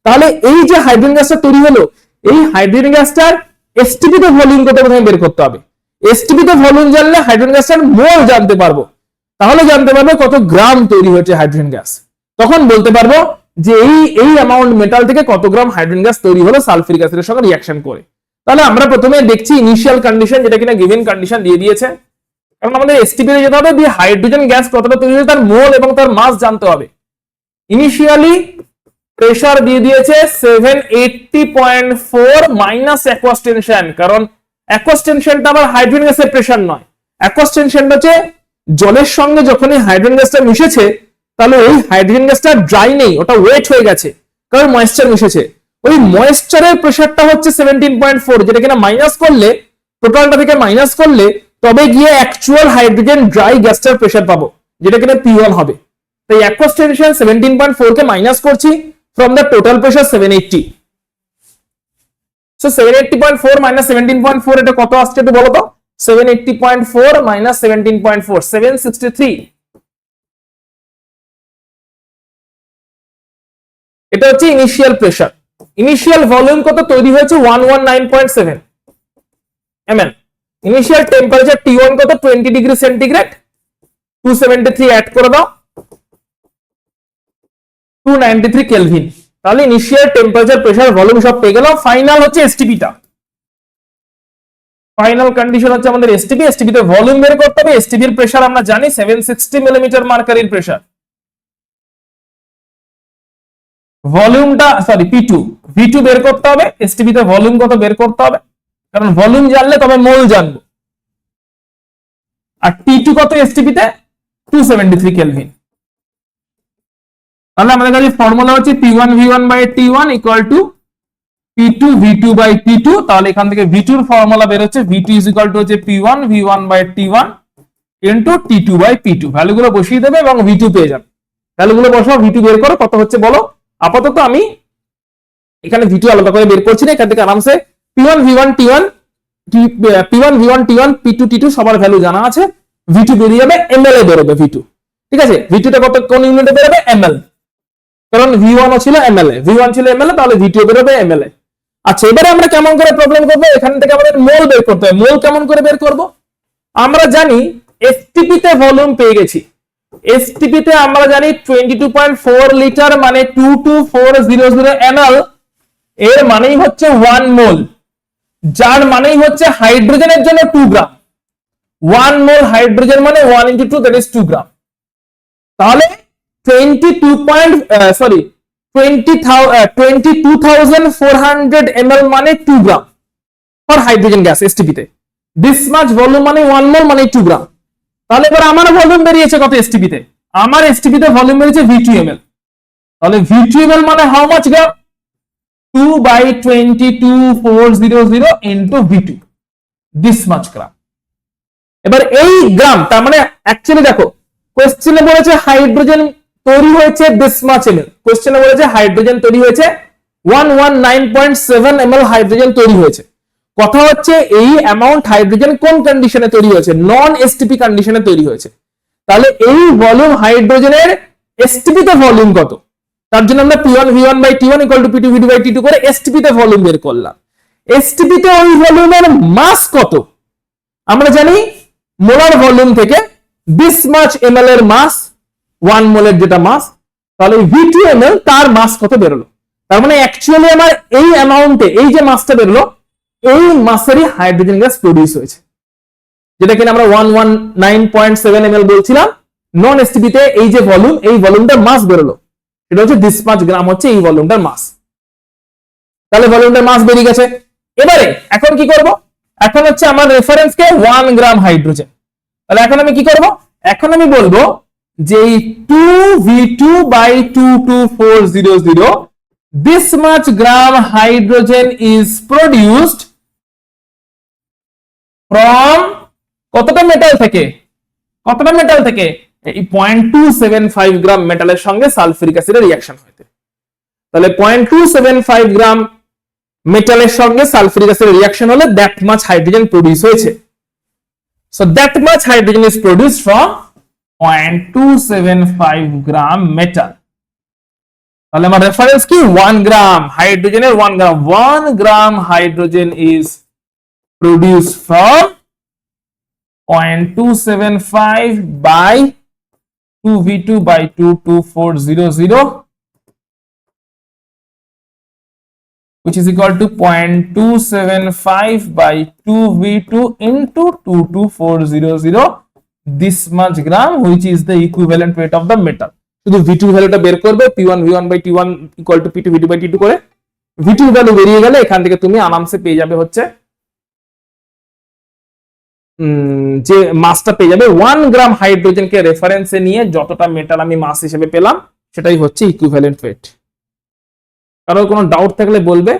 A: তাহলে এই যে হাইড্রোজেন গ্যাসটা তৈরি হলো, এই হাইড্রোজেন গ্যাসটার এসটিপি তে ভলিউম কত প্রথমে বের করতে হবে। এসটিপি তে ভলিউম জানলে হাইড্রোজেন গ্যাসটার মোল জানতে পারবো, তাহলে জানতে পারবো কত গ্রাম তৈরি হয়েছে হাইড্রোজেন গ্যাস। তখন বলতে পারবো যে এই অ্যামাউন্ট মেটাল থেকে কত গ্রাম হাইড্রোজেন গ্যাস তৈরি হলো সালফিউরিক অ্যাসিডের সঙ্গে রিঅ্যাকশন করে। তাহলে আমরা প্রথমে দেখছি ইনিশিয়াল কন্ডিশন, যেটা কিনা গিভেন কন্ডিশন দিয়ে দিয়েছে, কারণ আমাদের এসটিপি তে যেতে হবে, দিয়ে হাইড্রোজেন গ্যাস কতটা তৈরি হয়েছে তার মোল এবং তার মাস জানতে হবে। ইনিশিয়ালি প্রেসার দিয়ে দিয়েছে 780.4 মাইনাস অ্যাকুয়াস টেনশন, কারণ অ্যাকুয়াস টেনশনটা আবার হাইড্রোজেন গ্যাসের প্রেসার নয়। অ্যাকুয়াস টেনশনটা হচ্ছে জলের সঙ্গে যখনই হাইড্রোজেন গ্যাসটা মিশেছে, তাহলে ওই হাইড্রোজেন গ্যাসটা ড্রাই নেই, ওটা ওয়েট হয়ে গেছে, কারণ ময়েশ্চার মিশেছে। ওই ময়েশ্চারের প্রেসারটা হচ্ছে 17.4, যেটা কিনা মাইনাস করলে, টোটালটা থেকে মাইনাস করলে তবে গিয়ে অ্যাকচুয়াল হাইড্রোজেন ড্রাই গ্যাসটার প্রেসার পাবো, যেটা কিনা P1 হবে। তাই অ্যাকুয়াস টেনশন 17.4 কে মাইনাস করছি from the total pressure 780. So 780.4 minus 17.4 এটা কত আসছে একটু বলো তো? 780.4 minus 17.4 763। এটা হচ্ছে ইনিশিয়াল প্রেসার। ইনিশিয়াল ভলিউম কত তৈরি হয়েছে? 119.7 ml। ইনিশিয়াল টেম্পারেচার T1 কত? 20 ডিগ্রি সেন্টিগ্রেড। 273 অ্যাড করে দাও, 293 কেলভিন। তাহলে ইনিশিয়াল টেম্পারেচার, প্রেসার, ভলিউম সব পেয়ে গেলাম। ফাইনাল হচ্ছে এসটিপিটা। ফাইনাল কন্ডিশন হচ্ছে আমাদের এসটিপি। এসটিপি তে ভলিউম বের করতে হবে। এসটিপি এর প্রেসার আমরা জানি 760 মিলিমিটার মার্কারির প্রেসার। ভলিউমটা সরি P2 V2 বের করতে হবে। এসটিপি তে ভলিউম কত বের করতে হবে, কারণ ভলিউম জানলে তবে মোল জানবো। আর T2 কত এসটিপি তে? 273 কেলভিন। তাহলে আমাদের কাছে ফর্মুলা হচ্ছে P1 V1 by T1 equal to P2 V2 by T2। তাহলে এখান থেকে V2 এর ফর্মুলা বের হচ্ছে V2 ইজ ইকুয়াল টু হচ্ছে P1 V1 by T1 into T2 by P2। ভ্যালুগুলো বসিয়ে দেবে এবং V2 পেয়ে যাবে। ভ্যালুগুলো বসাও, V2 বের করো কত হচ্ছে বলো। আপাতত আমি এখানে V2 আলাদা করে বের করছি না, এখান থেকে আরামসে P1 V1 T1 P1 V1 T1 P2 T2 সবার ভ্যালু জানা আছে। V2 বেরিয়ে যাবে ml এ বেরোবে V2। ঠিক আছে, V2 টা কত কোন ইউনিটে বেরোবে? ml, কারণ V1 ও ছিল ml এ, V1 ছিল ml এ, তাহলে V2 বেরোবে ml এ। আচ্ছা, এবারে আমরা কেমন করে প্রবলেম করব? এখান থেকে আমাদের মোল বের করতে হবে। মোল কেমন করে বের করব? আমরা জানি এসটিপি তে ভলিউম পেয়ে গেছি, এসটিপি তে আমরা জানি 22.4 লিটার মানে 22400 ml, এর মানেই হচ্ছে 1 মোল, যার মানেই হচ্ছে হাইড্রোজেনের জন্য 2 গ্রাম। 1 মোল হাইড্রোজেন মানে 1 into 2, that is 2 গ্রাম। তাহলে 22,400 ml মানে 2 গ্রাম ফর হাইড্রোজেন গ্যাস এসটিপি তে। দিস মাচ ভলিউম মানে 1 মোল মানে 2 গ্রাম। তাহলে এবার আমার ভলিউম বেরিয়েছে কত এসটিপি তে? আমার এসটিপি তে ভলিউম বেরিয়েছে V2 ml। তাহলে V2 ml মানে how much gram? 2/22,400 into V2, this much gram. এবার এই গ্রাম, তার মানে অ্যাকচুয়ালি দেখো কোশ্চেনে বলেছে হাইড্রোজেন তৈরি হয়েছে দিস মাচ ml, কোশ্চেনে বলেছে হাইড্রোজেন তৈরি হয়েছে 119.7 ml হাইড্রোজেন তৈরি হয়েছে। কথা হচ্ছে এই অ্যামাউন্ট হাইড্রোজেন কোন কন্ডিশনে তৈরি হয়েছে? নন এসটিপি কন্ডিশনে তৈরি হয়েছে। তাহলে এই ভলিউম হাইড্রোজেনের এসটিপি তে ভলিউম কত? তার জন্য আমরা P1 V1 by T1 equal to P2 V2 by T2 করে এসটিপি তে ভলিউম বের করলাম। এসটিপি তে ওই ভলিউমের মাস কত? আমরা জানি মোলার ভলিউম থেকে দিস মাচ ml এর মাস 1 মোলের যেটা মাস, তাহলে V2 ml তার মাস কত বেরোলো? তার মানে অ্যাকচুয়ালি আমার এই অ্যামাউন্টে এই যে মাসটা বেরোলো, এই মাসেরই হাইড্রোজেন গ্যাস প্রডিউস হয়েছে, যেটা কিনা আমরা 119.7 ml বলছিলাম। নন এসটিপি তে এই যে ভলিউম, এই ভলিউমটার মাস বেরোলো, এটা হচ্ছে দিস মাচ গ্রাম হচ্ছে এই ভলিউমটার মাস। তাহলে ভলিউমটার মাস বেরিয়ে গেছে। এবারে এখন কি করব? এখন হচ্ছে আমার রেফারেন্স কে 1 গ্রাম হাইড্রোজেন। তাহলে এখন আমি কি করব? এখন আমি বলবো যে 2v2 by 22400, this much gram hydrogen is produced from কতটা মেটাল থেকে? কতটা মেটাল থেকে? এই 0.275 গ্রাম মেটালের সঙ্গে সালফিউরিক অ্যাসিডের রিঅ্যাকশন হয়েছে। তাহলে 0.275 গ্রাম মেটালের সঙ্গে সালফিউরিক অ্যাসিডের রিঅ্যাকশন হলে দ্যাট মাচ হাইড্রোজেন প্রডিউস হয়েছে। So that much hydrogen is produced from 0.275 gram metal. তাহলে আমার রেফারেন্স কি? 1 গ্রাম হাইড্রোজেনের 1 গ্রাম 1 gram hydrogen is produced from 0.275 by 2v2 by 22400, which is equal to 0.275 by 2v2 into 22400, this much gram, which is the equivalent weight of the metal. শুধু V2 ভ্যালুটা বের করবে, P1 V1 by T1 equal to P2 V2 by T2 করে। V2 value বেরিয়ে গেলে এখান থেকে তুমি আরামসে পেয়ে যাবে হচ্ছে যে মাসটা পেয়ে যাবে। 1 গ্রাম হাইড্রোজেনকে রেফারেন্সে নিয়ে যতটা মেটাল আমি মাস হিসেবে পেলাম সেটাই হচ্ছে ইকুইভ্যালেন্ট ওয়েট। কারো কোনো ডাউট থাকলে বলবে।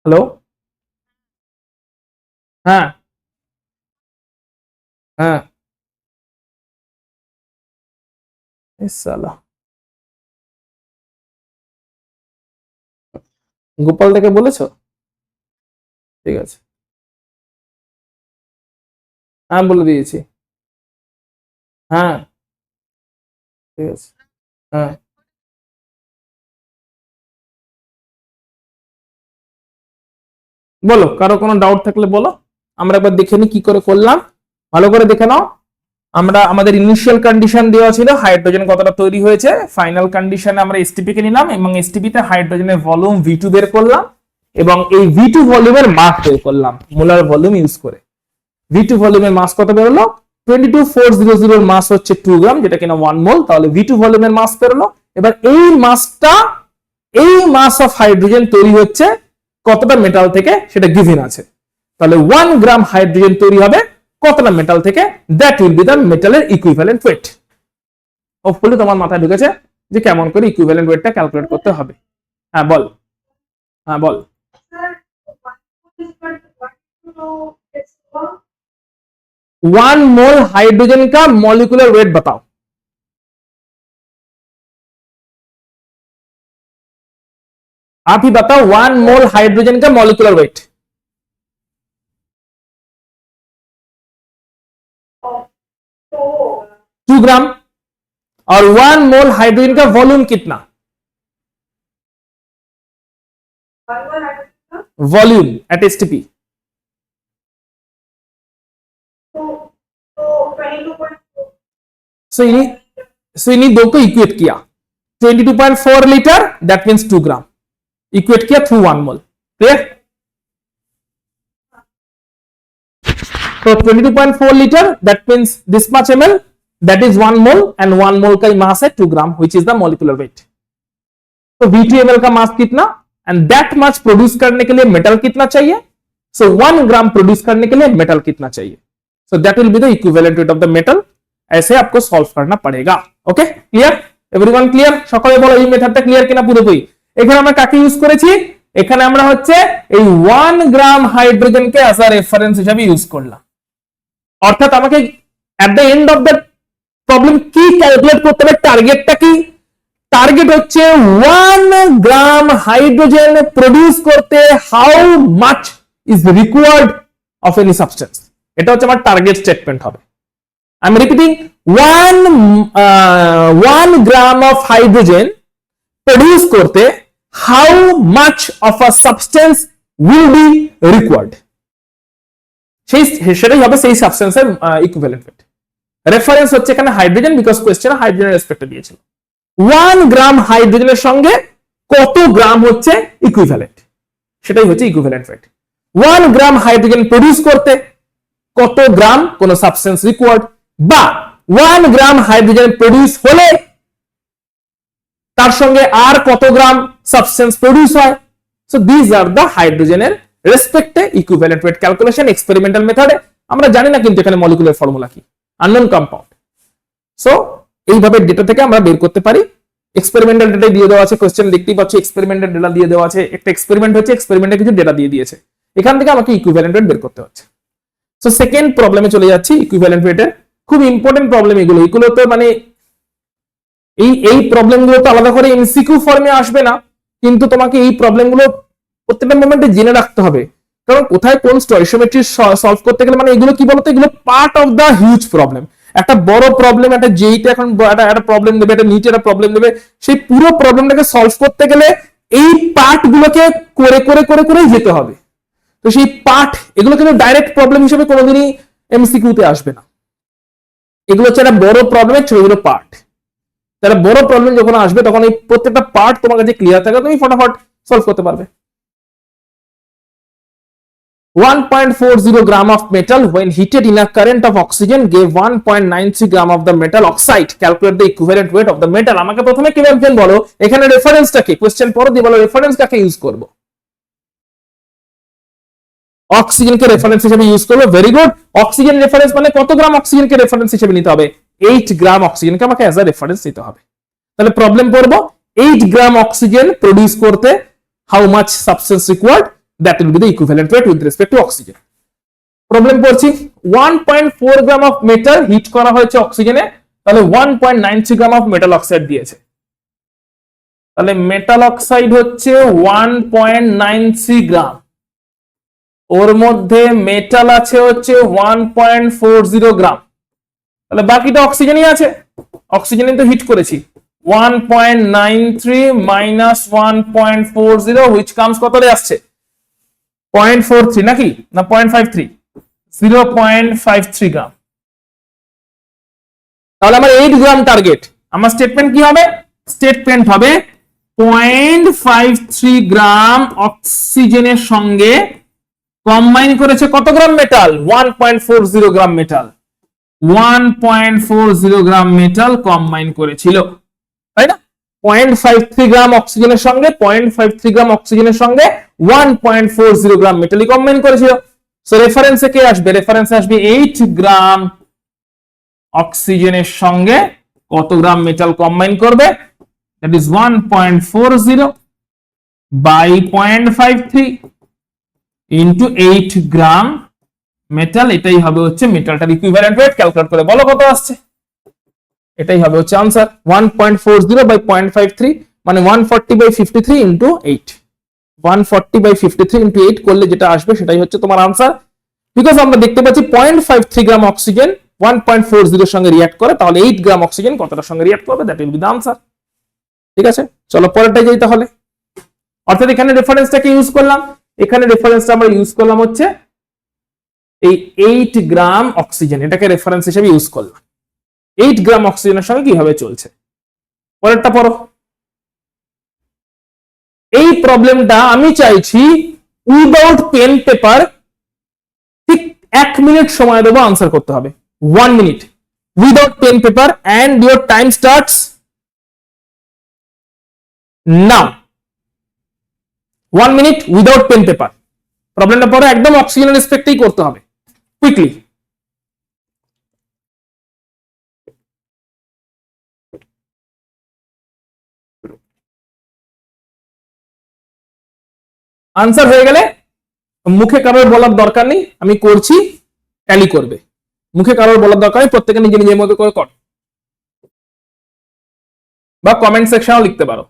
A: হ্যালো, হ্যাঁ হ্যাঁ, সালা গোপাল থেকে বলেছো? ঠিক আছে, হ্যাঁ বলে দিয়েছি। হ্যাঁ ঠিক আছে, হ্যাঁ বলো, কারো কোনো ডাউট থাকলে বলো। আমরা একবার দেখে নিই কি করে করলাম, ভালো করে দেখে নাও। আমরা আমাদের ইনিশিয়াল কন্ডিশন দেওয়া ছিল হাইড্রোজেন কতটা তৈরি হয়েছে, ফাইনাল কন্ডিশনে আমরা এসটিপি কে নিলাম এবং এসটিপি তে হাইড্রোজেনের ভলিউম V2 বের করলাম এবং এই V2 ভলিউমের মাস বের করলাম মোলার ভলিউম ইউজ করে। V2 ভলিউমের মাস কত বেরোলো? 22400 এর মাস হচ্ছে 2 গ্রাম, যেটা কিনা 1 মোল। তাহলে V2 ভলিউমের মাস বেরোলো। এবার এই মাসটা, এই মাস অফ হাইড্রোজেন তৈরি হচ্ছে কতটা মেটাল থেকে সেটা গিভেন আছে। তাহলে 1 গ্রাম হাইড্রোজেন তৈরি হবে কতটা মেটাল থেকে, দ্যাট উইল বি দ্য মেটালের ইকুইভ্যালেন্ট ওয়েট। হোপফুলি তোমার মাথায় ঢুকেছে যে কেমন করে ইকুইভ্যালেন্ট ওয়েটটা ক্যালকুলেট করতে হবে। হ্যাঁ বল, হ্যাঁ বল। 1 मोल हाइड्रोजन का मॉलिक्यूलर वेट बताओ। आप ही बताओ 1 मोल हाइड्रोजन का मॉलिक्यूलर वेट। 2 ग्राम। और 1 मोल हाइड्रोजन का वॉल्यूम कितना? वॉल्यूम एट एसटीपी सो इन्हीं दो को इक्वेट किया, 22.4 litre that means 2 gram, equate किया थ्रू 1 मोल। क्लियर? तो 22.4 litre that means this much ml, that is 1 mole, and 1 मोल का मास है 2 ग्राम, which is the molecular weight. तो V2ml का मास कितना, एंड दैट मच प्रोड्यूस करने के लिए मेटल कितना चाहिए, सो 1 ग्राम प्रोड्यूस करने के लिए मेटल कितना चाहिए, so that will be the equivalent weight of the metal. ऐसे आपको सॉल्व करना पड़ेगा। Okay, clear? Everyone clear? সকলে বলো এই মেথডটা ক্লিয়ার কিনা পুরোপুরি। এখানে আমরা কাকে ইউজ করেছি, এখানে আমরা হচ্ছে এই 1 গ্রাম হাইড্রোজেনকে অ্যাজ আ রেফারেন্স হিসেবে ইউজ করলাম। অর্থাৎ আমাকে at the end of the problem কি ক্যালকুলেট করতে হবে, টার্গেটটা কি, টার্গেট হচ্ছে 1 গ্রাম হাইড্রোজেন প্রডিউস করতে how much is required of any substance. এটা হচ্ছে আমার টার্গেট স্টেটমেন্ট হবে। I am repeating, 1 gram of hydrogen produce করতে how much of a substance will be required, সেটাই হবে সেই সাবস্টেন্সের ইকুইভ্যালেন্ট ওয়েট। রেফারেন্স হচ্ছে এখানে হাইড্রোজেন, বিকজ কোয়েশ্চেনে হাইড্রোজেনের রেসপেক্টে দিয়েছিল। 1 গ্রাম হাইড্রোজেনের সঙ্গে কত গ্রাম হচ্ছে ইকুইভ্যালেন্ট, সেটাই হচ্ছে equivalent wait. 1 gram hydrogen produce করতে কত গ্রাম কোন সাবস্টেন্স রিকোয়ার্ড, বা 1 গ্রাম হাইড্রোজেন প্রডিউস হলে তার সঙ্গে আর কত গ্রাম সাবস্টেন্স প্রডিউস হয়। সো দিস আর দ্য হাইড্রোজেনের রেসপেক্টে ইকুইভ্যালেন্ট ওয়েট ক্যালকুলেশন এক্সপেরিমেন্টাল মেথডে। আমরা জানি না কিন্তু এখানে মলিকুলার ফর্মুলা কি, আননোন কম্পাউন্ড। সো এইভাবে ডেটা থেকে আমরা বের করতে পারি। এক্সপেরিমেন্টাল ডেটা দিয়ে দেওয়া আছে, কোশ্চেন দেখতেই পাচ্ছ এক্সপেরিমেন্টাল ডেটা দিয়ে দেওয়া আছে, একটা এক্সপেরিমেন্ট হচ্ছে, এক্সপেরিমেন্টে কিছু ডেটা দিয়ে দিয়েছে, এখান থেকে আমাকে ইকুইভ্যালেন্ট ওয়েট বের করতে হচ্ছে। সো সেকেন্ড প্রবলেমে চলে যাচ্ছি, ইকুইভ্যালেন্ট ওয়েটের খুব ইম্পর্টেন্ট প্রবলেম এগুলো তো মানে এই প্রবলেমগুলো তো আলাদা করে এমসিকিউ ফর্মে আসবে না, কিন্তু তোমাকে এই প্রবলেমগুলো প্রত্যেকটা মোমেন্টে জেনে রাখতে হবে, কারণ কোথায় কোন স্টয়কিওমেট্রি সলভ করতে গেলে মানে এগুলো কি বলতো, এগুলো part of the huge problem. একটা বড় প্রবলেম, একটা যেইটা এখন একটা প্রবলেম দেবে, একটা নিচে একটা প্রবলেম দেবে, সেই পুরো প্রবলেমটাকে সলভ করতে গেলে এই পার্ট গুলোকে করে করে করে করে যেতে হবে। তো সেই পার্ট এগুলো কিন্তু ডাইরেক্ট প্রবলেম হিসেবে কোনোদিনই এমসিকিউতে আসবে না, এগুলো হচ্ছে একটা বড় প্রবলেমের ছোট ছোট পার্ট। তাহলে বড় প্রবলেম যখন আসবে তখন এই প্রত্যেকটা পার্ট তোমার কাছে ক্লিয়ার থাকে, তুমি ফটাফট সলভ করতে পারবে। 1.40 gram of metal when heated in a current of oxygen gave 1.93 gram of the metal oxide. Calculate the equivalent weight of the metal. আমাকে প্রথমে কি বলছেন বলো, এখানে রেফারেন্সটা কি, কোশ্চেন পরে দিয়ে বলো রেফারেন্স কাকে ইউজ করব, অক্সিজেনকে রেফারেন্স হিসেবে ইউজ করব। Very good. অক্সিজেন রেফারেন্স মানে কত গ্রাম অক্সিজেনকে রেফারেন্স হিসেবে নিতে হবে, 8 গ্রাম অক্সিজেনকে আমাকে অ্যাজ আ রেফারেন্স নিতে হবে। তাহলে প্রবলেম পড়বো, 8 গ্রাম অক্সিজেন প্রডিউস করতে how much substance required, that will be the equivalent weight with respect to oxygen. Problem পড়ছি, 1.4 গ্রাম অফ মেটাল হিট করা হয়েছে অক্সিজেনে, তাহলে 1.93 গ্রাম অফ মেটাল অক্সাইড দিয়েছে। তাহলে মেটাল অক্সাইড হচ্ছে 1.93 গ্রাম, ওর মধ্যে মেটাল আছে হচ্ছে 1.40 গ্রাম, তাহলে বাকিটা অক্সিজেনই আছে, অক্সিজেনই তো হিট করেছি। 1.93 minus 1.40 which comes কতরে আসছে, 0.43 নাকি না 0.53, 0.53 গ্রাম। তাহলে আমার 8 গ্রাম টার্গেট। আমার স্টেটমেন্ট কি হবে, স্টেটমেন্ট হবে 0.53 গ্রাম অক্সিজেনের সঙ্গে কম্বাইন করেছে কত গ্রাম মেটাল, 1.40 গ্রাম মেটাল, 1.40 গ্রাম মেটাল কম্বাইন করেছিল, তাই না? 0.53 গ্রাম অক্সিজেনের সঙ্গে 0.53 গ্রাম অক্সিজেনের সঙ্গে 1.40 গ্রাম মেটালি কম্বাইন করেছিল। সো রেফারেন্সে কে আসবে, রেফারেন্সে আসবে 8 গ্রাম অক্সিজেনের সঙ্গে কত গ্রাম মেটাল কম্বাইন করবে, that is 1.40 by 0.53 into 8 gram metal. এটাই হবে হচ্ছে মেটালটার ইকুইভ্যালেন্ট ওয়েট। ক্যালকুলেট করে বলো কত আসছে, এটাই হবে হচ্ছে आंसर 1.40 বাই 0.53 মানে 140 বাই 53 ইনটু 8, 140 বাই 53 ইনটু 8 করলে যেটা আসবে সেটাই হচ্ছে তোমার आंसर। বিকজ আমরা দেখতে পাচ্ছি 0.53 গ্রাম অক্সিজেন 1.40 এর সঙ্গে রিঅ্যাক্ট করে, তাহলে 8 গ্রাম অক্সিজেন কতটার সঙ্গে রিঅ্যাক্ট করবে, that will be the answer. ঠিক আছে, চলো পরেরটাই যাই তাহলে। অর্থাৎ এখানে রেফারেন্সটাকে ইউজ করলাম, এখানে রেফারেন্সটা আমরা ইউজ করলাম হচ্ছে এই 8 গ্রাম অক্সিজেন, এটাকে রেফারেন্স হিসেবে ইউজ করলাম। 8 গ্রাম অক্সিজেনের সঙ্গে কিভাবে চলছে। পরেরটা পড়ো। এই প্রবলেমটা আমি চাইছি উইদাউট পেন পেপার, ঠিক 1 মিনিট সময় দেবো আনসার করতে হবে। 1 minute without pen paper, and your time starts now. 1 minute without pen paper. প্রবলেমটা পরে একদম অক্সিজেনের রেসপেক্টেই করতে হবে, কুইকলি। আনসার হয়ে গেলে মুখে কারোর বলার দরকার নেই, আমি করছি, ট্যালি করবে। মুখে কারোর বলার দরকার নেই, প্রত্যেকে নিজে নিজের মতো করে কর, বা কমেন্ট সেকশনেও লিখতে পারো।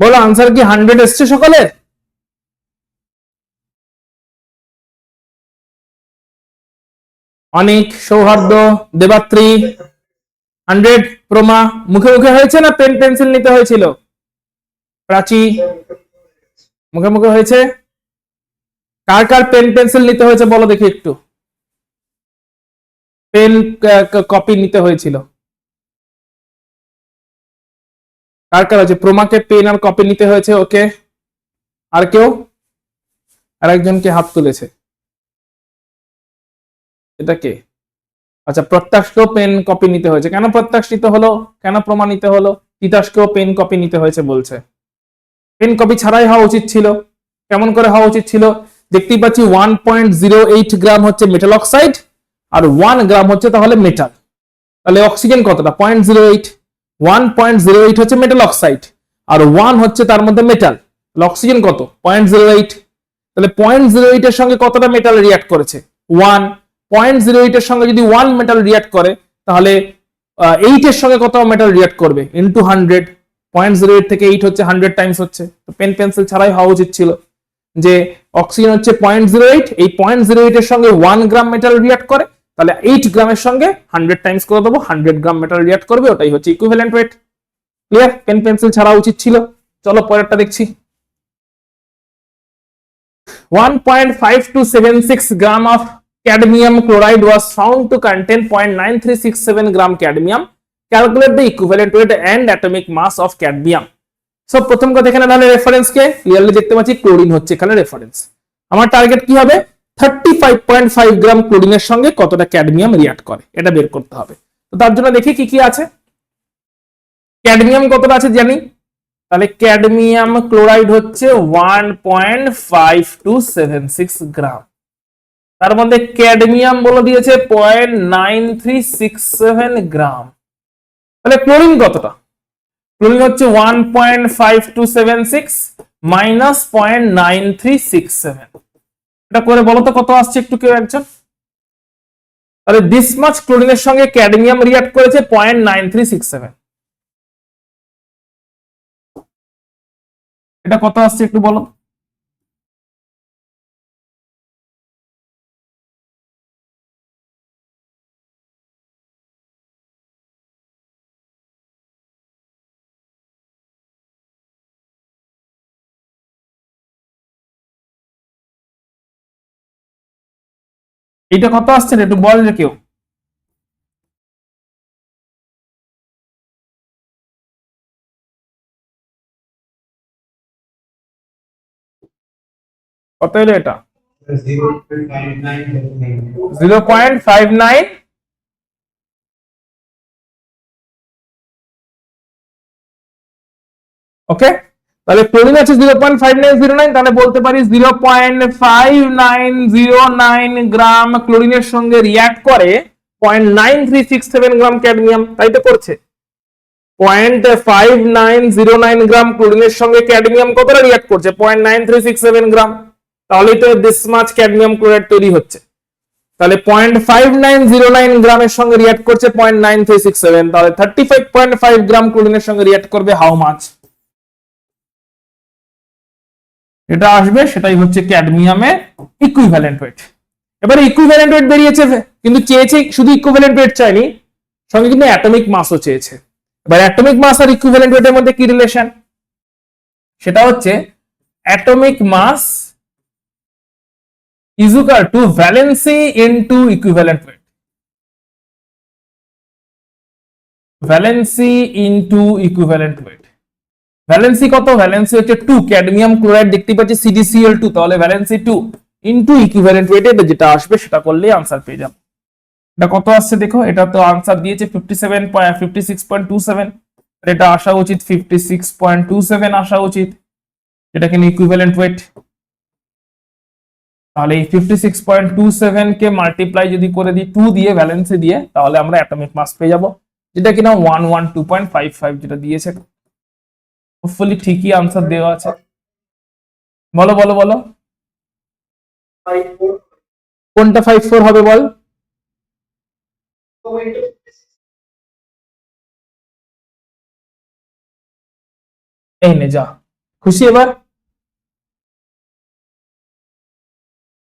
A: বলো আনসার কি 100 এসছে সকালে? অনেক, সৌহার্দ্য, দেবাত্রী 100, প্রমা মুখে মুখে হয়েছে না পেন পেন্সিল নিতে হয়েছিল? প্রাচী মুখে মুখে হয়েছে। কার কার পেন পেন্সিল নিতে হয়েছে বলো দেখি একটু। পেন কপি নিতে হয়েছিল কার কার আছে? প্রমাকে পেন আর কপি নিতে হয়েছে, ওকে। আর কেউ? আর একজনকে হাত তুলেছে, এটা কে? আচ্ছা, প্রত্যাশকেও পেন কপি নিতে হয়েছে। কেন প্রত্যাশ নিতে হলো, কেন প্রমাণিত হলো? তিতাসকেও পেন কপি নিতে হয়েছে বলছে। পেন কপি ছাড়াই হওয়া উচিত ছিল। কেমন করে হওয়া উচিত ছিল? দেখতেই পাচ্ছি 1.08 গ্রাম হচ্ছে মেটাল অক্সাইড, আর 1 গ্রাম হচ্ছে তাহলে মেটাল। তাহলে অক্সিজেন কতটা? 0.08। 1.08 হচ্ছে মেটাল অক্সাইড, আর 1 হচ্ছে তার মধ্যে মেটাল। অক্সিজেন কত? 0.08। তাহলে 0.08 এর সঙ্গে কতটা মেটাল রিয়াক্ট করেছে? 1। 0.08 এর সঙ্গে যদি 1 মেটাল রিয়াক্ট করে, তাহলে 8 এর সঙ্গে কত মেটাল রিয়াক্ট করবে? ইন্টু 100। 0.08 থেকে 8 হচ্ছে 100 টাইমস হচ্ছে। তো পেন পেন্সিল ছাড়াই হওয়া উচিত ছিল যে অক্সিজেন হচ্ছে 0.08, এই 0.08 এর সঙ্গে 1 গ্রাম মেটাল রিয়াক্ট করে, তাহলে 8 গ্রামের সঙ্গে 100 টাইমস করে দেবো, 100 গ্রাম মেটাল রিয়াক্ট করবে, ওটাই হচ্ছে equivalent weight. Clear? Pen pencil ছাড়া উচিত ছিল। চলো পরেরটা দেখছি। 1.5276 gram of cadmium chloride was found to contain 0.9367 gram cadmium. Calculate the equivalent weight and atomic mass of cadmium. So প্রথম কথা, এখানে তাহলে রেফারেন্স কে ক্লিয়ারলি দেখতে পাচ্ছি, ক্লোরিন হচ্ছে এখানে রেফারেন্স। আমার টার্গেট কি হবে? 35.5 গ্রাম ক্লোরিনের সঙ্গে কতটা ক্যাডমিয়াম রিঅ্যাক্ট করে, এটা বের করতে হবে। তো তার জন্য দেখি কি কি আছে। ক্যাডমিয়াম কতটা আছে জানি, তাহলে ক্যাডমিয়াম ক্লোরাইড হচ্ছে 1.5276 গ্রাম। তার মধ্যে ক্যাডমিয়াম বলে দিয়েছে 0.9367 গ্রাম। তাহলে ক্লোরিন কতটা? ক্লোরিন হচ্ছে 1.5276 মাইনাস 0.9367। এটা করে বলো তো কত আসছে একটু কেউ একজন। তাহলে দিস মাচ ক্লোরিনের সঙ্গে ক্যাডমিয়াম রিঅ্যাক্ট করেছে 0.9367। এটা কত আসছে একটু বলো। এটা কত আসছে একটু বল যে কেউ। কত হলো এটা? 0.59। ওকে, তাহলে ক্লোরিন আছে 0.5909, তাহলে বলতে পারি 0.5909 গ্রাম ক্লোরিনের সঙ্গে রিঅ্যাক্ট করে 0.9367 গ্রাম ক্যাডমিয়াম, তাই তো করছে। 0.5909 গ্রাম ক্লোরিনের সঙ্গে ক্যাডমিয়াম কতটা রিঅ্যাক্ট করছে? 0.9367 গ্রাম। তাহলে তো দিস মাচ ক্যাডমিয়াম ক্লোরাইড তৈরি হচ্ছে। তাহলে 0.5909 গ্রামের সঙ্গে রিঅ্যাক্ট করছে 0.9367, তাহলে 35.5 গ্রাম ক্লোরিনের সঙ্গে রিঅ্যাক্ট করবে হাউ মাচ? এটা আসবে, সেটাই হচ্ছে ক্যাডমিয়ামের ইকুইভ্যালেন্ট ওয়েট। এবারে ইকুইভ্যালেন্ট ওয়েট বেরিয়েছে, কিন্তু চেয়েছে শুধু ইকুইভ্যালেন্ট ওয়েট চাইনি, সঙ্গে কিন্তু অ্যাটমিক মাসও চেয়েছে। এবার অ্যাটমিক মাস আর ইকুইভ্যালেন্ট ওয়েটের মধ্যে কি রিলেশন? সেটা হচ্ছে atomic mass is equal to valency into equivalent weight. Valency into equivalent weight. Valency কত? ভ্যালেন্সি হচ্ছে 2, ক্যাডমিয়াম ক্লোরাইড দেখতে পাচ্ছি CdCl2, তাহলে ভ্যালেন্সি 2 ইনটু ইকুইভ্যালেন্ট ওয়েট, যেটা আসবে সেটা করলেই आंसर পেয়ে যাব। এটা কত আসছে দেখো, এটা তো आंसर দিয়েছে 56.27, এটা আসা উচিত 56.27 আসা উচিত, এটা কিনা ইকুইভ্যালেন্ট ওয়েট। তাহলে এই 56.27 কে মাল্টিপ্লাই যদি করে দিই 2 দিয়ে, ভ্যালেন্সি দিয়ে, তাহলে আমরা অ্যাটমিক মাস পেয়ে যাব, যেটা কিনা 112.55 যেটা দিয়েছে। হোপফুলি ঠিকই आंसर দেওয়া আছে। বলো বলো বলো, কোনটা 54 হবে বল? এই নে যা, খুশি এবার?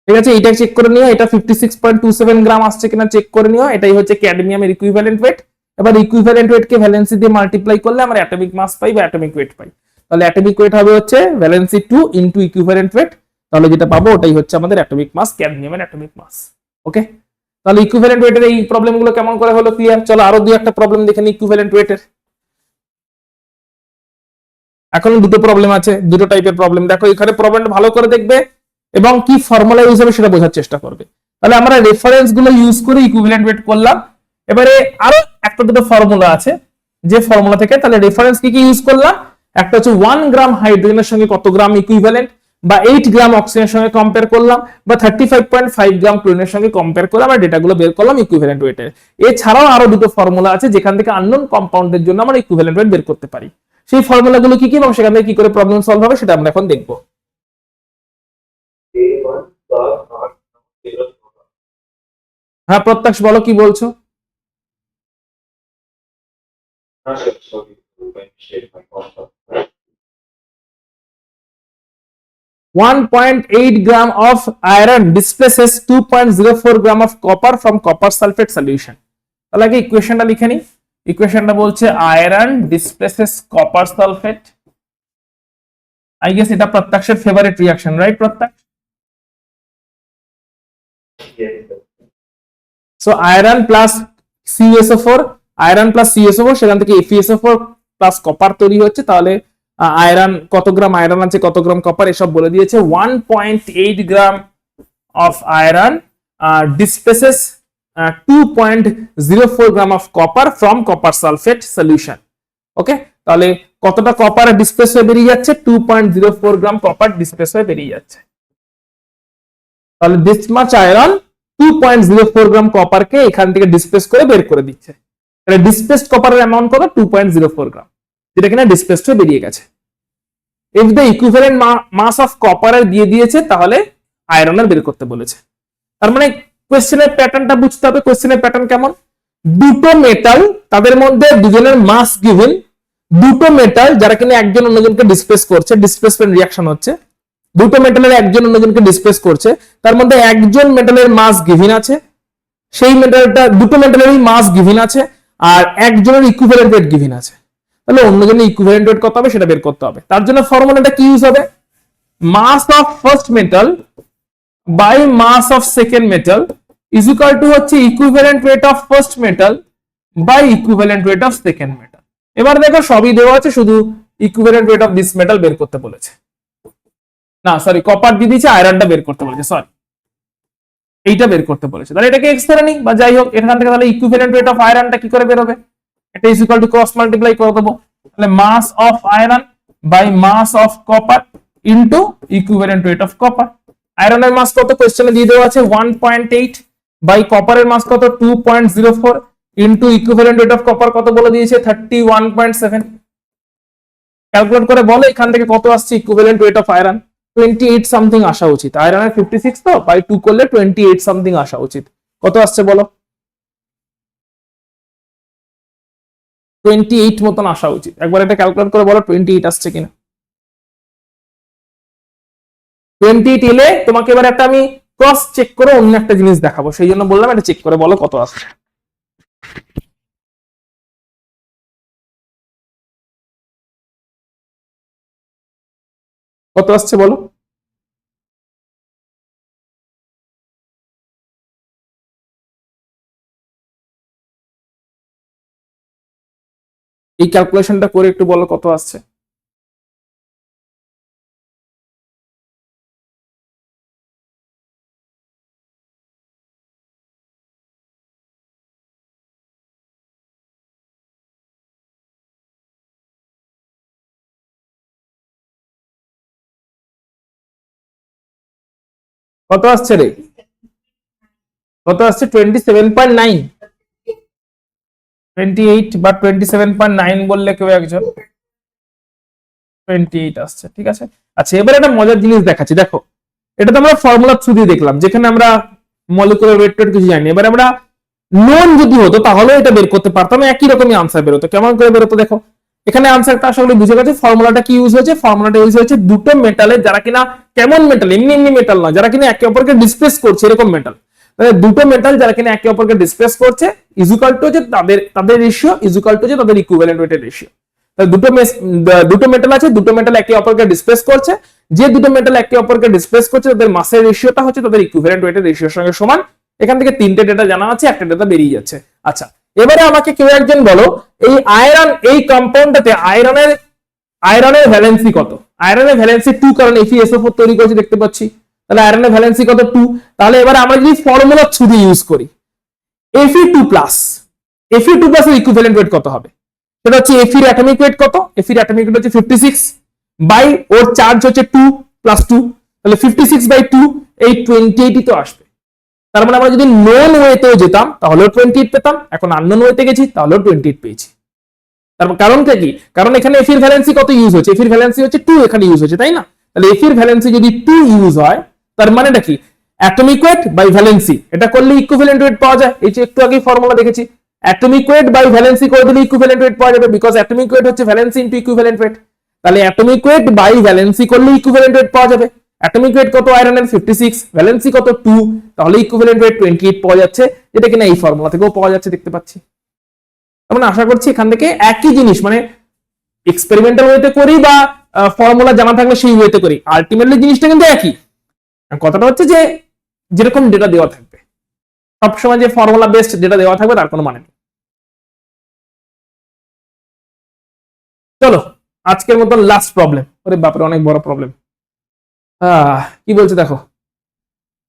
A: ঠিক আছে, এটা চেক করে নিও, এটা 56.27 গ্রাম আসছে কিনা চেক করে নিও। এটাই হচ্ছে ক্যাডমিয়ামের ইকুইভ্যালেন্ট ওয়েট। এবার ইকুইভ্যালেন্ট ওয়েট কে ভ্যালেন্সি দিয়ে মাল্টিপ্লাই করলে আমরা অ্যাটমিক মাস পাই বা অ্যাটমিক ওয়েট পাই। তাহলে অ্যাটমিক ওয়েট হবে হচ্ছে ভ্যালেন্সি 2 ইনটু ইকুইভ্যালেন্ট ওয়েট, তাহলে যেটা পাবো ওটাই হচ্ছে আমাদের অ্যাটমিক মাস, ক্যাডমিয়ামের অ্যাটমিক মাস। ওকে, তাহলে ইকুইভ্যালেন্ট ওয়েটের এই প্রবলেমগুলো কেমন করে হলো ক্লিয়ার? চলো আরো দুই একটা প্রবলেম দেখে নিই ইকুইভ্যালেন্ট ওয়েটের। এখন দুটো প্রবলেম আছে, দুটো টাইপের প্রবলেম। দেখো এখানে প্রবলেমটা ভালো করে দেখবে এবং কি ফর্মুলা ইউজ হবে সেটা বোঝার চেষ্টা করবে। তাহলে আমরা রেফারেন্স গুলো ইউজ করে ইকুইভ্যালেন্ট ওয়েট করলাম। এবারে আরো একটা দুটো ফর্মুলা আছে, যে ফর্মুলা থেকে তাহলে রেফারেন্স কি কি ইউজ করলাম? একটা হচ্ছে 1 গ্রাম হাইড্রোজেনের সঙ্গে কত গ্রাম ইকুইভ্যালেন্ট, বা 8 গ্রাম অক্সিজেনের সঙ্গে কম্পেয়ার করলাম, বা 35.5 গ্রাম ক্লোরিনের সঙ্গে কম্পেয়ার করে আমরা ডেটাগুলো বের করলাম ইকুইভ্যালেন্ট ওয়েটের। এছাড়াও আরো দুটো ফর্মুলা আছে যেখান থেকে আননোন কম্পাউন্ডের জন্য আমরা ইকুইভ্যালেন্ট ওয়েট বের করতে পারি। সেই ফর্মুলাগুলো কি কি এবং সেখান থেকে কি করে প্রবলেম সলভ হবে সেটা আমরা এখন দেখবো। হ্যাঁ প্রত্যাশ বলো, কি বলছো? 1.8 gram of iron displaces 2.04 gram of copper from copper sulfate solution. তাহলে আগে ইকুয়েশনটা লিখে নিই। ইকুয়েশনটা বলছে iron displaces copper sulphate. I guess এটা প্রত্যাশের favourite reaction, right Pratyash? So iron plus CuSO4, iron plus CuSO4, সেখান থেকে FeSO4 প্লাস কপার তৈরি হচ্ছে। তাহলে আয়রন কত গ্রাম আয়রন আছে, কত গ্রাম কপার এসব বলে দিয়েছে। 1.8 gram of iron displaces 2.04 gram of copper from copper sulphate solution. Okay, তাহলে কতটা কপার ডিসপ্লেস হয়ে বেরিয়ে যাচ্ছে? 2.04 গ্রাম কপার ডিসপ্লেস হয়ে বেরিয়ে যাচ্ছে। তাহলে দিস মাচ আয়রন 2.04 গ্রাম কপারকে এখান থেকে ডিসপ্লেস করে বের করে দিচ্ছে। তাহলে ডিসপ্লেসড কপারের অ্যামাউন্ট কত? 2.04 গ্রাম, যেটা কিনা ডিসপ্লেসড হয়ে বেরিয়ে গেছে। If the equivalent mass of copper দিয়ে দিয়েছে, তাহলে আয়রনের বের করতে বলেছে। তার মানে কোশ্চেনের প্যাটার্নটা বুঝতে হবে। কোশ্চেনের প্যাটার্ন কেমন? দুটো মেটাল, তাদের মধ্যে দুজনের মাস গিভেন, দুটো মেটাল যারা কিনা একজন অন্যজনকে ডিসপ্লেস করছে, ডিসপ্লেসমেন্ট রিঅ্যাকশন হচ্ছে। দুটো মেটালের একজন অন্যজনকে ডিসপ্লেস করছে, তার মধ্যে একজন মেটালের মাস গিভেন আছে, সেই মেটালটা দুটো মেটালেরই মাস গিভেন আছে, আর একজনের ইকুইভ্যালেন্ট ওয়েট গিভেন আছে। তাহলে অন্যজনের ইকুইভ্যালেন্ট ওয়েট কত হবে সেটা বের করতে হবে। তার জন্য ফর্মুলাটা কি ইউজ হবে? Mass of first metal by mass of second metal is equal to হচ্ছে equivalent weight of first metal by equivalent weight of second metal. এবার দেখো সবই দেওয়া আছে, শুধু equivalent weight of this metal বের করতে বলেছে। না সরি, কপার দিয়ে দিয়েছে, আয়রনটা বের করতে বলেছে, সরি এইটা বের করতে বলেছে। তাহলে এটাকে এক্স ধরে নিই, বা যাই হোক এখান থেকে তাহলে ইকুইভ্যালেন্ট ওয়েট অফ আয়রনটা কি করে বের হবে? এটা is equal to cross multiply করে দেবো। তাহলে mass of iron by mass of copper into equivalent weight of copper. আয়রনের মাস কত কোশ্চেনে দিয়ে দেওয়া আছে 1.8 বাই কপারের মাস কত 2.04 into equivalent weight of copper কত বলে দিয়েছে 31.7। ক্যালকুলেট করে বলো এখান থেকে কত আসছে equivalent weight of iron. 28 something আসা উচিত, আয়রনের 56 তো বাই 2 করলে 28 সামথিং আসা উচিত। কত আসছে বলো? 28 মতন আসা উচিত। একবার এটা ক্যালকুলেট করে বলো 28 আসছে কিনা। 28 এলে তোমাকে এবার একটা আমি ক্রস চেক করে অন্য একটা জিনিস দেখাবো, সেই জন্য বললাম এটা চেক করে বলো কত আসছে। কত আসছে বলো? এই ক্যালকুলেশনটা করে একটু বলো কত আসছে। কত আসছে রে? কত আসছে? 27.9, 28 বা 27.9 বললে কেউ একজন। 28 আসছে, ঠিক আছে। আচ্ছা এবার একটা মজার জিনিস দেখাচ্ছি, দেখো এটা তো আমরা ফর্মুলা থ্রু দিয়ে দেখলাম, যেখানে আমরা মলিকুলার ওয়েট টোয়েট কিছু জানি। এবার আমরা নোন যদি হতো তাহলে এটা বের করতে পারতাম, একই রকমই আনসার বেরোতো। কেমন করে বেরোতো দেখো, এখানে আনসারটা আসলে বুঝে গেছে। ফর্মুলাটা কি ইউজ হয়েছে? ফর্মুলাটা ইউজ হয়েছে দুটো মেটালের যারা কিনা কেমন মেটাল, এমনি এমনি মেটাল নয়, যারা কিনা একে অপরকে ডিসপ্লেস করছে এরকম মেটাল। দুটো মেটাল যারা কিনা একে অপরকে ডিসপ্লেস করছে ইকুয়াল টু যে তাদের রেশিও ইকুয়াল টু যে তাদের ইকুইভ্যালেন্ট ওয়েটের রেশিও। দুটো মেটাল আছে, দুটো মেটাল একে অপরকে ডিসপ্লেস করছে, যে দুটো মেটাল একে অপরকে ডিসপ্লেস করছে তাদের মাসের রেশিওটা হচ্ছে তাদের ইকুইভ্যালেন্ট ওয়েটের রেশিওর সঙ্গে সমান। এখান থেকে তিনটে ডেটা জানা আছে, একটা ডেটা বেরিয়ে যাচ্ছে। আচ্ছা এবারে আমাকে কেউ একজন বলো এই আয়রন, এই কম্পাউন্ডটাতে আয়রনের ভ্যালেন্সি কত? আয়রনের ভ্যালেন্সি 2, কারণ Fe2SO4 তৈরি করেছে দেখতে পাচ্ছি। তাহলে আয়রনের ভ্যালেন্সি কত? 2। তাহলে এবারে আমরা যদি ফর্মুলা ছুরি ইউজ করি, Fe2+ Fe2+ এর ইকুইভ্যালেন্ট ওয়েট কত হবে? সেটা হচ্ছে Fe এর অ্যাটমিক ওয়েট কত? Fe এর অ্যাটমিক ওয়েট হচ্ছে 56 বাই ওর চার্জ হচ্ছে 2 + 2, তাহলে 56/2 এই 28ই তো আসবে। তার মানে আমরা যদি নোন ওয়েতেও যেতাম তাহলেও 28 পেতাম, এখন আননোন ওয়েতে গেছি তাহলেও 28 পেয়েছি। তারপর কারণটা কি? কারণ এখানে এফির ভ্যালেন্সি কত ইউজ হচ্ছে? এফির ভ্যালেন্সি হচ্ছে 2 এখানে ইউজ হচ্ছে, তাই না? তাহলে এফির ভ্যালেন্সি যদি 2 ইউজ হয় তার মানেটা কি? অ্যাটমিক ওয়েট বাই ভ্যালেন্সি, এটা করলে ইকুইভ্যালেন্ট ওয়েট পাওয়া যায়। এই যে একটু আগে ফর্মুলা দেখেছি, অ্যাটমিক ওয়েট বাই ভ্যালেন্সি করে দিলে ইকুইভ্যালেন্ট ওয়েট পাওয়া যাবে, বিকজ অ্যাটমিক ওয়েট হচ্ছে ভ্যালেন্সি ইনটু ইকুইভ্যালেন্ট ওয়েট। তাহলে অ্যাটমিক ওয়েট বাই ভ্যালেন্সি করলে ইকুইভ্যালেন্ট ওয়েট পাওয়া যাবে। অ্যাটমিক ওয়েট কত আয়রনের? 56, ভ্যালেন্সি কত 2, তাহলে ইকুইভ্যালেন্ট ওয়েট 28 পাওয়া যাচ্ছে, যেটা কিনা এই ফর্মুলা থেকেও পাওয়া যাচ্ছে দেখতে পাচ্ছি। আমরা আশা করছি এখান থেকে একই জিনিস, মানে এক্সপেরিমেন্টাল ওয়েতে করি বা ফর্মুলা জানা থাকলে সেই ওয়েতে করি, আলটিমেটলি জিনিসটা কিন্তু একই। কথাটা হচ্ছে যে যেরকম ডেটা দেওয়া থাকবে, সবসময় যে ফর্মুলা বেসড ডেটা দেওয়া থাকবে তার কোনো মানে নেই। চলো আজকের মতো লাস্ট প্রবলেম। ওরে বাপরে অনেক বড় প্রবলেম। কি বলছে দেখো,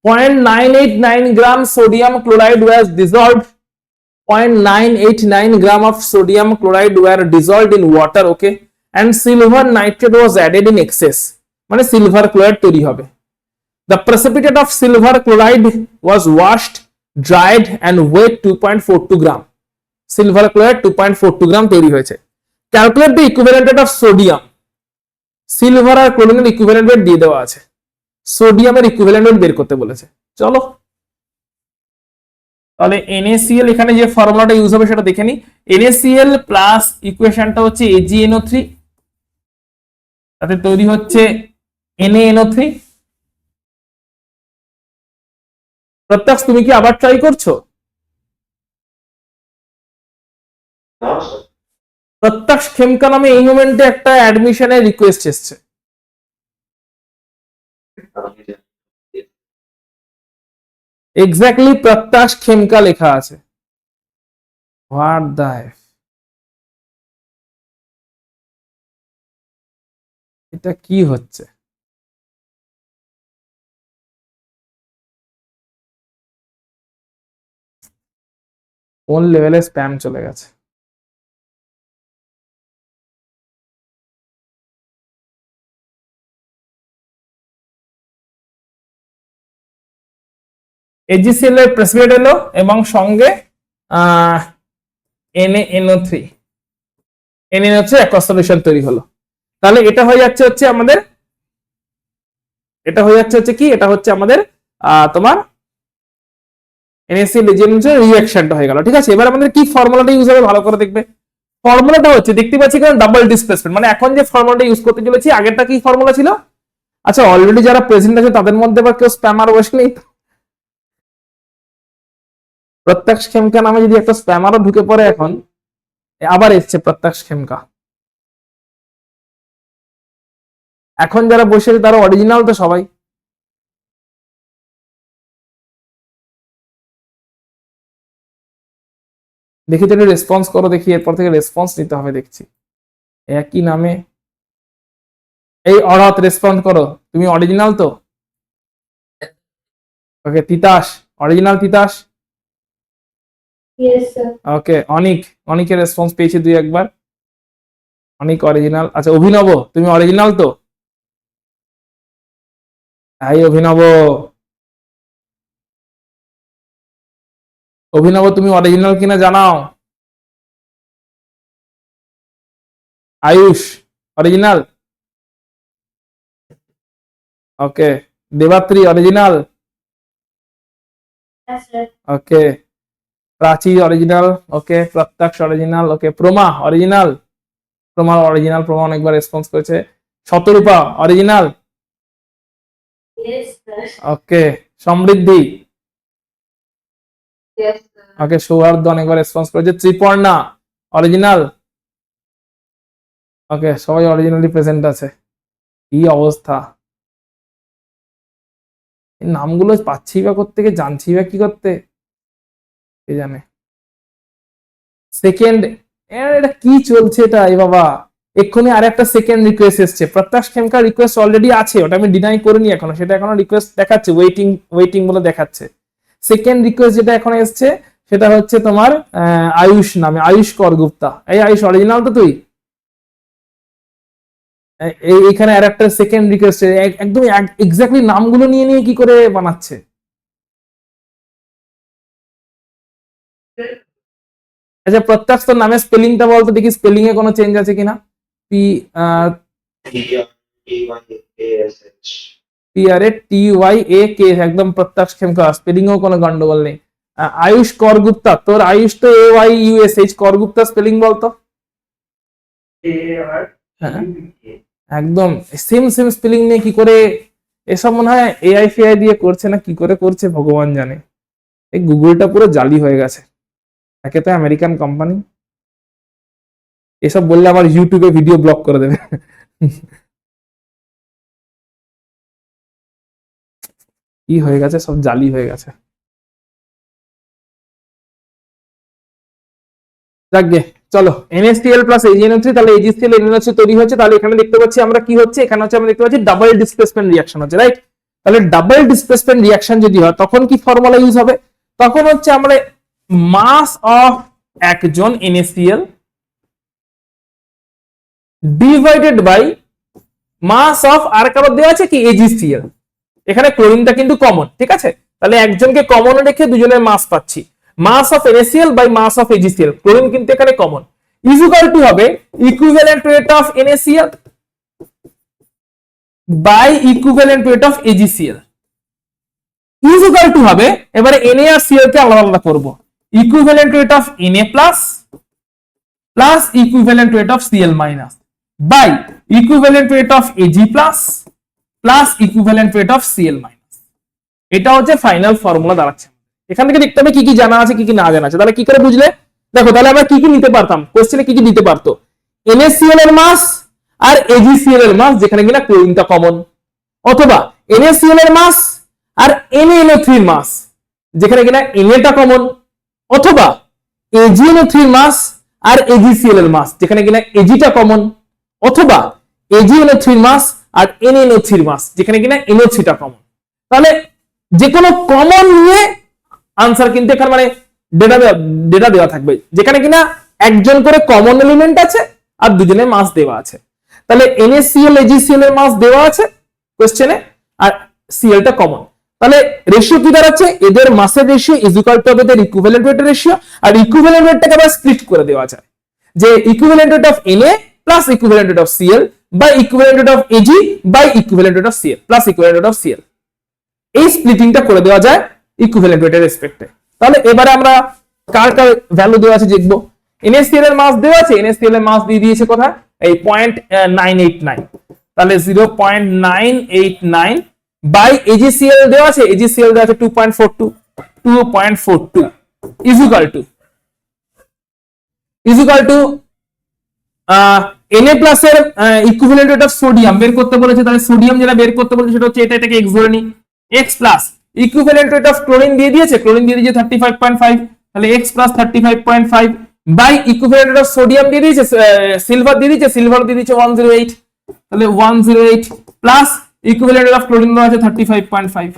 A: 0.989 gram sodium chloride was dissolved 0.989 gram of sodium chloride were dissolved in water, okay, and silver nitrate was added in excess, মানে সিলভার ক্লোরাইড তৈরি হবে। The precipitate of silver chloride was washed, dried and weighed 2.42 gram. Silver chloride 2.42 gram তৈরি হয়েছে। Calculate the equivalent weight of sodium. Silver আর ক্লোরিনের equivalent weight দিয়ে দেওয়া আছে, সোডিয়ামের ইকুইভ্যালেন্ট ওয়েট বের করতে বলেছে। চলো তাহলে NaCl এখানে যে ফর্মুলাটা ইউজ হবে সেটা দেখে নি। NaCl প্লাস ইকুয়েশনটা হচ্ছে AgNO3, তাতে তৈরি হচ্ছে NaNO3। প্রত্যক্ষ তুমি কি আবার ট্রাই করছো? প্রত্যক্ষ খেমকা নামে এই মোমেন্টে একটা অ্যাডমিশনের রিকোয়েস্ট এসছে। এক্স্যাক্টলি প্রত্যাশ খেমকা লেখা আছে। হোয়াট দ্য, এটা কি হচ্ছে? কোন লেভেলে স্প্যাম চলে গেছে? AgCl এর প্রেসিপিটেট এলো এবং সঙ্গে NaNO3 অ্যাকোয়াস সলিউশন তৈরি হলো। তাহলে এটা হয়ে যাচ্ছে হচ্ছে আমাদের, এটা হয়ে যাচ্ছে হচ্ছে কি, এটা হচ্ছে আমাদের তোমার NaCl রিঅ্যাকশনটা হয়ে গেল। ঠিক আছে, এবার আমাদের কি ফর্মুলাটা ইউজ হবে ভালো করে দেখবে। ফর্মুলাটা হচ্ছে দেখতে পাচ্ছি কারণ ডাবল ডিসপ্লেসমেন্ট, মানে এখন যে ফর্মুলাটা ইউজ করতে চলেছি আগেরটা কি ফর্মুলা ছিল? আচ্ছা অলরেডি যারা প্রেজেন্ট আছে তাদের মধ্যে আবার কেউ স্প্যামার বসেনি? প্রত্যক্ষ খেমকা নামে যদি একটা স্প্যামারও ঢুকে পড়ে এখন, আবার এসছে প্রত্যক্ষ খেমকা। এখন যারা বসে আছে তারা অরিজিনাল তো সবাই। দেখি তুমি রেসপন্স করো, দেখি এরপর থেকে রেসপন্স নিতে হবে দেখছি। একই নামে এই অরাত রেসপন্স করো, তুমি অরিজিনাল তো? Okay Titas, original Titas?
B: Yes, sir.
A: Okay অনিকের রেসপন্স পেয়েছি দুই একবার, অনিক অরিজিনাল। আচ্ছা অভিনব, তুমি অরিজিনাল তো? এই অভিনব, অভিনব তুমি অরিজিনাল কিনা জানাও। আয়ুষ অরিজিনাল? ওকে দেবাত্রী অরিজিনাল?
B: Yes, sir.
A: ওকে প্রাচী অরিজিনাল? ওকে প্রত্যক্ষ অরিজিনাল? ওকে প্রমা অরিজিনাল? প্রমা অরিজিনাল, প্রমা অনেকবার রেসপন্স করেছে। শতরূপা অরিজিনাল?
B: Yes, sir.
A: ওকে সমৃদ্ধি?
B: Yes, sir.
A: ওকে সৌহার্দ্য অনেকবার রেসপন্স করেছে। ত্রিপর্ণা অরিজিনাল? ওকে সবাই অরিজিনালি প্রেজেন্ট আছে। কি অবস্থা, এই নামগুলো পাচ্ছি বা করতে গিয়ে জানছি বা কি করতে কে জানে। সেকেন্ড এটা কি চলছে এটা এই বাবা, এক্ষুনি আর একটা সেকেন্ড রিকোয়েস্ট এসছে। প্রত্যাশ খেমকার রিকোয়েস্ট অলরেডি আছে, ওটা আমি ডিনাই করিনি এখনো, সেটা এখনো রিকোয়েস্ট দেখাচ্ছে, ওয়েটিং বলে দেখাচ্ছে। সেকেন্ড রিকোয়েস্ট যেটা এখন এসছে সেটা হচ্ছে তোমার আয়ুষ নামে, আয়ুষ করগুপ্তা। এই আয়ুষ অরিজিনাল তো তুই? এইখানে আর একটা সেকেন্ড রিকোয়েস্ট, একদম এক্স্যাক্টলি নামগুলো নিয়ে নিয়ে কি করে বানাচ্ছে। আচ্ছা প্রত্যক্ষ তোর নামের স্পেলিংটা বলতো দেখি, স্পেলিং এ কোনো চেঞ্জ আছে কিনা? পি PRATYAK, একদম প্রত্যক্ষ খেমকা, স্পেলিং এও কোনো গন্ডগোল নেই। আয়ুষ করগুপ্তা, তোর আয়ুষ তো AYUSH, করগুপ্তা স্পেলিং বলতো। হ্যাঁ একদম সেম স্পেলিং নিয়ে কি করে, এসব মনে হয় AI ফিআই দিয়ে করছে না কি করে করছে ভগবান জানে। এই গুগলটা পুরো জালি হয়ে গেছে, একে তো আমেরিকান কোম্পানি, এসব বললে আমার ইউটিউবে ভিডিও ব্লক করে দেবে। কি হয়ে গেছে, সব জালি হয়ে গেছে। যাকগে চলো, NaCl প্লাস AgNO3, তাহলে AgCl NaNO3 তৈরি হচ্ছে। তাহলে এখানে দেখতে পাচ্ছি আমরা কি হচ্ছে, এখানে হচ্ছে আমরা দেখতে পাচ্ছি ডাবল ডিসপ্লেসমেন্ট রিঅ্যাকশন হচ্ছে, রাইট? তাহলে ডাবল ডিসপ্লেসমেন্ট রিঅ্যাকশন যদি হয় তখন কি ফর্মুলা ইউজ হবে? তখন হচ্ছে আমরা মাস অফ একজন NaCl divided by mass of আর কারো দেওয়া আছে কি AgCl, এখানে ক্লোরিনটা কিন্তু কমন, ঠিক আছে? তাহলে একজনকে কমন রেখে দুজনের মাস পাচ্ছি, mass of NaCl by mass of AgCl, chlorine কিন্তু এখানে কমন, ইজ ইকুয়াল টু হবে equivalent weight of NaCl by equivalent weight of AgCl, is equal to হবে, এবারে Na আর Cl কে আলাদা আলাদা করব, equivalent weight of Na plus plus equivalent weight of Cl minus by equivalent weight of Ag plus plus equivalent weight of Cl minus. এটা হচ্ছে final formula দাঁড়াচ্ছে। এখান থেকে দেখতে হবে কি কি জানা আছে কি কি না জানা আছে। তাহলে কি করে বুঝলে? দেখো তাহলে আমরা কি কি নিতে পারতাম, কোশ্চেনে কি কি দিতে পারতো, NaCl এর মাস আর AgCl এর মাস যেখানে কিনা ক্লোরিনটা কমন, অথবা NaCl এর মাস আর NaNO3 এর মাস যেখানে কিনা Na টা কমন, অথবা AgNO3 এর মাস আর AgCl এর মাস যেখানে কিনা Ag টা কমন, অথবা AgNO3 এর মাস আর NaNO3 এর মাস যেখানে কিনা NO3 টা কমন। তাহলে যে কোনো কমন নিয়ে আনসার কিন্তু এখানে মানে ডেটা দেওয়া থাকবে, যেখানে কিনা একজন করে কমন এলিমেন্ট আছে আর দুজনের মাস দেওয়া আছে। তাহলে NaCl AgCl এর মাস দেওয়া আছে কোশ্চেনে আর Cl টা কমন, তাহলে রেশিও কি দাঁড়াচ্ছে, এদের মাসের রেশিও ইজ ইকুয়াল টু এদের ইকুইভ্যালেন্ট ওয়েটের রেশিও, আর ইকুইভ্যালেন্ট ওয়েটটাকে আবার স্প্লিট করে দেওয়া যায় যে equivalent weight of Na plus equivalent weight of Cl by equivalent weight of Ag by equivalent weight of Cl plus equivalent weight of Cl। এই স্প্লিটিংটা করে দেওয়া যায় ইকুইভ্যালেন্ট ওয়েটের রেসপেক্টে। তাহলে এবারে আমরা কার কার ভ্যালু দেওয়া আছে দেখবো। NaCl এর মাস দেওয়া আছে, NaCl এর মাস দিয়ে দিয়েছে কোথায়, এই 0.989, তাহলে 0.989 বাই AgCl দেওয়া আছে, AgCl দেওয়া আছে 2.42 is equal two Na plus এর ইকুইভ্যালেন্ট রেট অফ সোডিয়াম বের করতে বলেছে, তাহলে সোডিয়াম যেটা বের করতে বলেছে সেটা হচ্ছে এটাকে x ধরে নি, x plus equivalent rate of chlorine দিয়ে দিয়েছে, ক্লোরিন দিয়ে দিয়েছে 35.5, তাহলে x plus 35.5 by equivalent rate of sodium দিয়ে দিয়েছে, সিলভার দিয়ে দিয়েছে, সিলভার দিয়ে দিয়েছে 108, তাহলে 108 plus equivalent rate of chlorine দেওয়া আছে 35.5,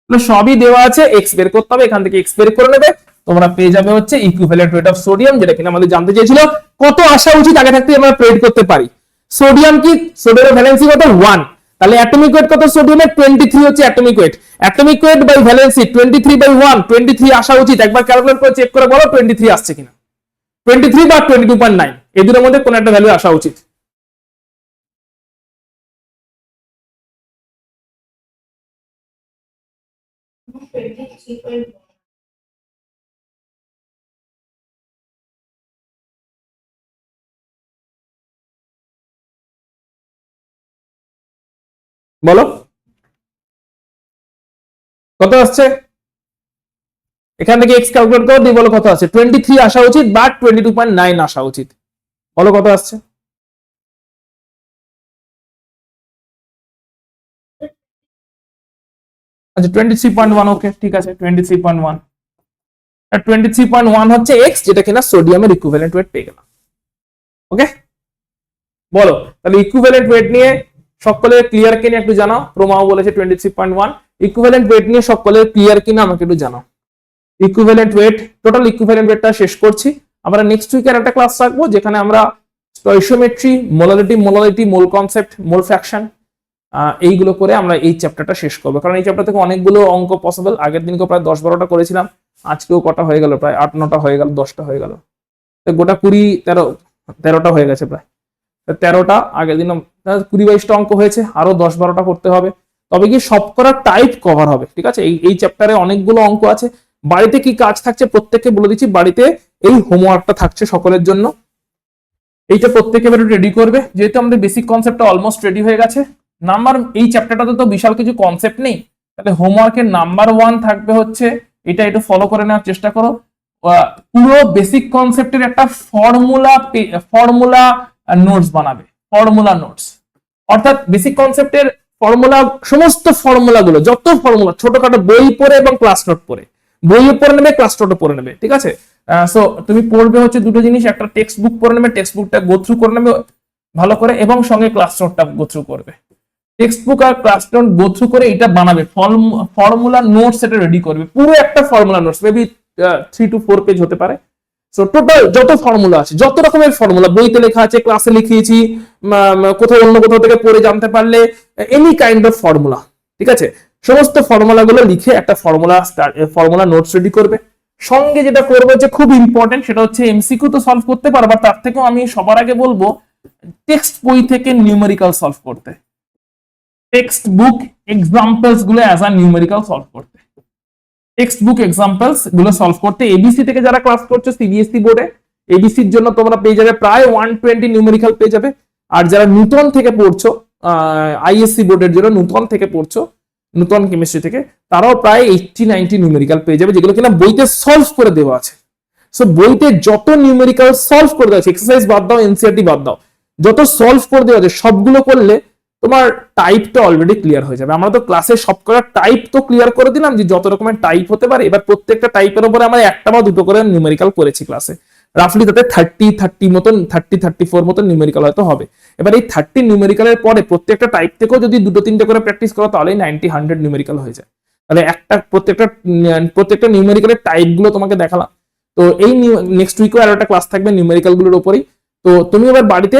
A: তাহলে সবই দেওয়া আছে, x বের করতে হবে, এখান থেকে x বের করে নেবে, তোমরা পেয়ে যাবে হচ্ছে ইকুইভ্যালেন্ট ওয়েট অফ সোডিয়াম, যেটা কিনা আমাদের জানতে চেয়েছিল কত আসা উচিত আগে থাকতে আমরা প্রেডিক্ট করতে পারি। সোডিয়াম কি, সোডিয়ামের ভ্যালেন্সি কত 1, তাহলে অ্যাটমিক ওয়েট কত সোডিয়ামের 23 হচ্ছে atomic weight, atomic weight by valency 23/1, 23 আসা উচিত, একবার ক্যালকুলেট করে চেক করে বলো 23 আসছে কিনা, 23 বা 22.9 এই দুটোর মধ্যে কোন একটা ভ্যালু আসা উচিত। বলো কত আসছে, এখান থেকে x ক্যালকুলেট করো, দিয়ে বলো কত আছে, 23 আসা উচিত বা 22.9 আসা উচিত, বলো কত আসছে। আচ্ছা 23.1, ওকে ঠিক আছে 23.1, আর 23.1 হচ্ছে x, যেটা কিনা সোডিয়ামের ইকুইভ্যালেন্ট ওয়েট পেয়ে গেলাম। ওকে বলো তাহলে ইকুইভ্যালেন্ট ওয়েট নিয়ে সকলের ক্লিয়ার কিনা একটু জানাও, প্রমাও বলেছে 23.1, ইকুইভ্যালেন্ট ওয়েট নিয়ে সকলের ক্লিয়ার কিনা আমাকে একটু জানাও। ইকুইভ্যালেন্ট ওয়েট, টোটাল ইকুইভ্যালেন্ট ওয়েটটা শেষ করছি, আমরা নেক্সট উইকের একটা ক্লাস রাখবো যেখানে আমরা স্টয়চিওমেট্রি, মোলারিটি, মোল কনসেপ্ট, মোল ফ্র্যাকশন এইগুলো করে আমরা এই চ্যাপ্টারটা শেষ করবো, কারণ এই চ্যাপ্টার থেকে অনেকগুলো অঙ্ক পসিবল, আগের দিনকে প্রায় 10-12টা করেছিলাম, আজকেও কটা হয়ে গেল, প্রায় 8-9টা হয়ে গেল, 10টা হয়ে গেল, গোটা 20-13টা হয়ে গেছে, প্রায় 13টা, আগের দিন 20-22টা অঙ্ক হয়েছে, আরো 10-12টা করতে হবে, তবে কি সব করার টাইপ কভার হবে। ঠিক আছে, এই চ্যাপ্টারে অনেকগুলো অঙ্ক আছে, বাড়িতে কি কাজ থাকছে প্রত্যেককে বলে দিচ্ছি, বাড়িতে এই হোমওয়ার্কটা থাকছে সকলের জন্য, এইটা প্রত্যেকে রেডি করবে, যেহেতু আমাদের বেসিক কনসেপ্টটা অলমোস্ট রেডি হয়ে গেছে। নাম্বার, এই চ্যাপ্টারটাতে তো বিশাল কিছু কনসেপ্ট নেই, তাহলে হোমওয়ার্কের নাম্বার 1 থাকবে হচ্ছে এটা, একটু ফলো করে নেওয়ার চেষ্টা করো, পুরো বেসিক কনসেপ্টের একটা ফর্মুলা নোটস বানাবে, ফর্মুলা নোটস, অর্থাৎ বেসিক কনসেপ্টের ফর্মুলা, সমস্ত ফর্মুলাগুলো, যত ফর্মুলা ছোটখাটো বই পড়ে এবং ক্লাস নোট পড়ে, বইও পড়ে নেবে, ক্লাস নোটও পড়ে নেবে। ঠিক আছে, সো তুমি পড়বে হচ্ছে দুটো জিনিস, একটা টেক্সট বুক পড়ে নেবে, টেক্সট বুকটা গো থ্রু করে নেবে ভালো করে, এবং সঙ্গে ক্লাস নোটটা গো থ্রু করবে, টেক্সট বুক আর ক্লাস নোট গো থ্রু করে এটা বানাবে, ফর্মুলা নোটস এটা রেডি করবে, পুরো একটা formula notes, maybe 3 to 4 page হতে পারে। সো টোটাল যত ফর্মুলা আছে, যত রকমের ফর্মুলা বইতে লেখা আছে, ক্লাসে লিখিয়েছি, কোথাও অন্য কোথাও থেকে পড়ে জানতে পারলে, এনি কাইন্ড অফ ফর্মুলা, ঠিক আছে, সমস্ত ফর্মুলাগুলো লিখে একটা ফর্মুলা নোটস রেডি করবে। সঙ্গে যেটা করবো যে খুব ইম্পর্টেন্ট, সেটা হচ্ছে এমসিকিউ তো সলভ করতে পারবা, তার থেকেও আমি সবার আগে বলবো টেক্সট বই থেকে নিউমেরিক্যাল সলভ করতে, টেক্সট বুক এক্সাম্পলস গুলো অ্যাজ আ নিউমেরিক্যাল সলভ করতে, টেক্সট বুক এক্সাম্পলস গুলো সলভ করতে। এবিসি থেকে যারা ক্লাস করছো সিবিএসসি বোর্ডে, এবিসির জন্য তোমরা পেয়ে যাবে প্রায় 120 নিউমেরিক্যাল পেয়ে যাবে, আর যারা নূতন থেকে পড়ছো, আইএসসি বোর্ডের জন্য নূতন থেকে পড়ছো, নূতন কেমিস্ট্রি থেকে, তারাও প্রায় 80-90 নিউমেরিক্যাল পেয়ে যাবে, যেগুলো কিনা বইতে সলভ করে দেওয়া আছে। সো বইতে যত নিউমেরিক্যাল সলভ করে দেওয়া আছে, এক্সারসাইজ বাদ দাও, এনসিআরটি বাদ দাও, যত সলভ করে দেওয়া আছে সবগুলো করলে তোমার টাইপটা অলরেডি ক্লিয়ার হয়ে যাবে। আমরা তো ক্লাসে সবকটা টাইপ তো ক্লিয়ার করে দিলাম, যে যত রকমের টাইপ হতে পারে, এবার প্রত্যেকটা টাইপের উপরে আমরা একটা বা দুটো করে নিউমেরিক্যাল করেছি ক্লাসে, রাফলি তাতে 34 মতন নিউমেরিক্যাল হয়তো হবে। এবার এই 30 নিউমেরিক্যালের পরে প্রত্যেকটা টাইপ থেকেও যদি 2-3টে করে প্র্যাকটিস করো, তাহলেই 90-100 নিউমেরিক্যাল হয়ে যায়। তাহলে প্রত্যেকটা নিউমেরিক্যালের টাইপ গুলো তোমাকে দেখালাম। তো এই নেক্সট উইকেও আরো একটা ক্লাস থাকবে নিউমেরিক্যাল গুলোর উপরেই। তো তুমি এবার বাড়িতে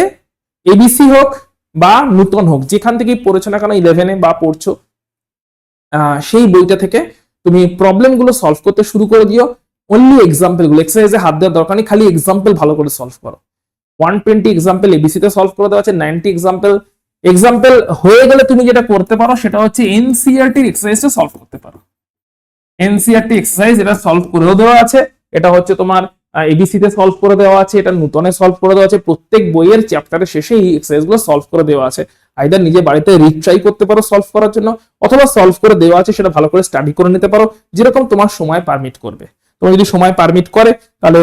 A: এবিসি হোক বা নূতন হোক, যেখান থেকেই পড়েছো না কেন, 11-এ বা পড়ছো, সেই বইটা থেকে তুমি প্রবলেম গুলো সলভ করতে শুরু করে দিও। অনলি এক্সাম্পল গুলো, এক্সারসাইজে হাত দেওয়ার দরকার নেই, খালি এক্সাম্পল ভালো করে সলভ করো। 120 এক্সাম্পল এবিসি তে সলভ করে দেওয়া আছে, 90 এক্সাম্পল হয়ে গেলে তুমি যেটা করতে পারো সেটা হচ্ছে এনসিইআরটি এক্সারসাইজটা সলভ করতে পারো। এনসিইআরটি এক্সারসাইজ এটা সলভ করেও দেওয়া আছে, এটা হচ্ছে তোমার এবিসি তে সলভ করে দেওয়া আছে, এটা নূতনে সলভ করে দেওয়া আছে, প্রত্যেক বইয়ের চ্যাপ্টারের শেষে এই এক্সারসাইজ গুলো সলভ করে দেওয়া আছে। আইদার নিজে বাড়িতে রিট্রাই করতে পারো সলভ করার জন্য, অথবা সলভ করে দেওয়া আছে সেটা ভালো করে স্টাডি করে নিতে পারো, যেরকম তোমার সময় পারমিট করবে। তোমার যদি সময় পারমিট করে তাহলে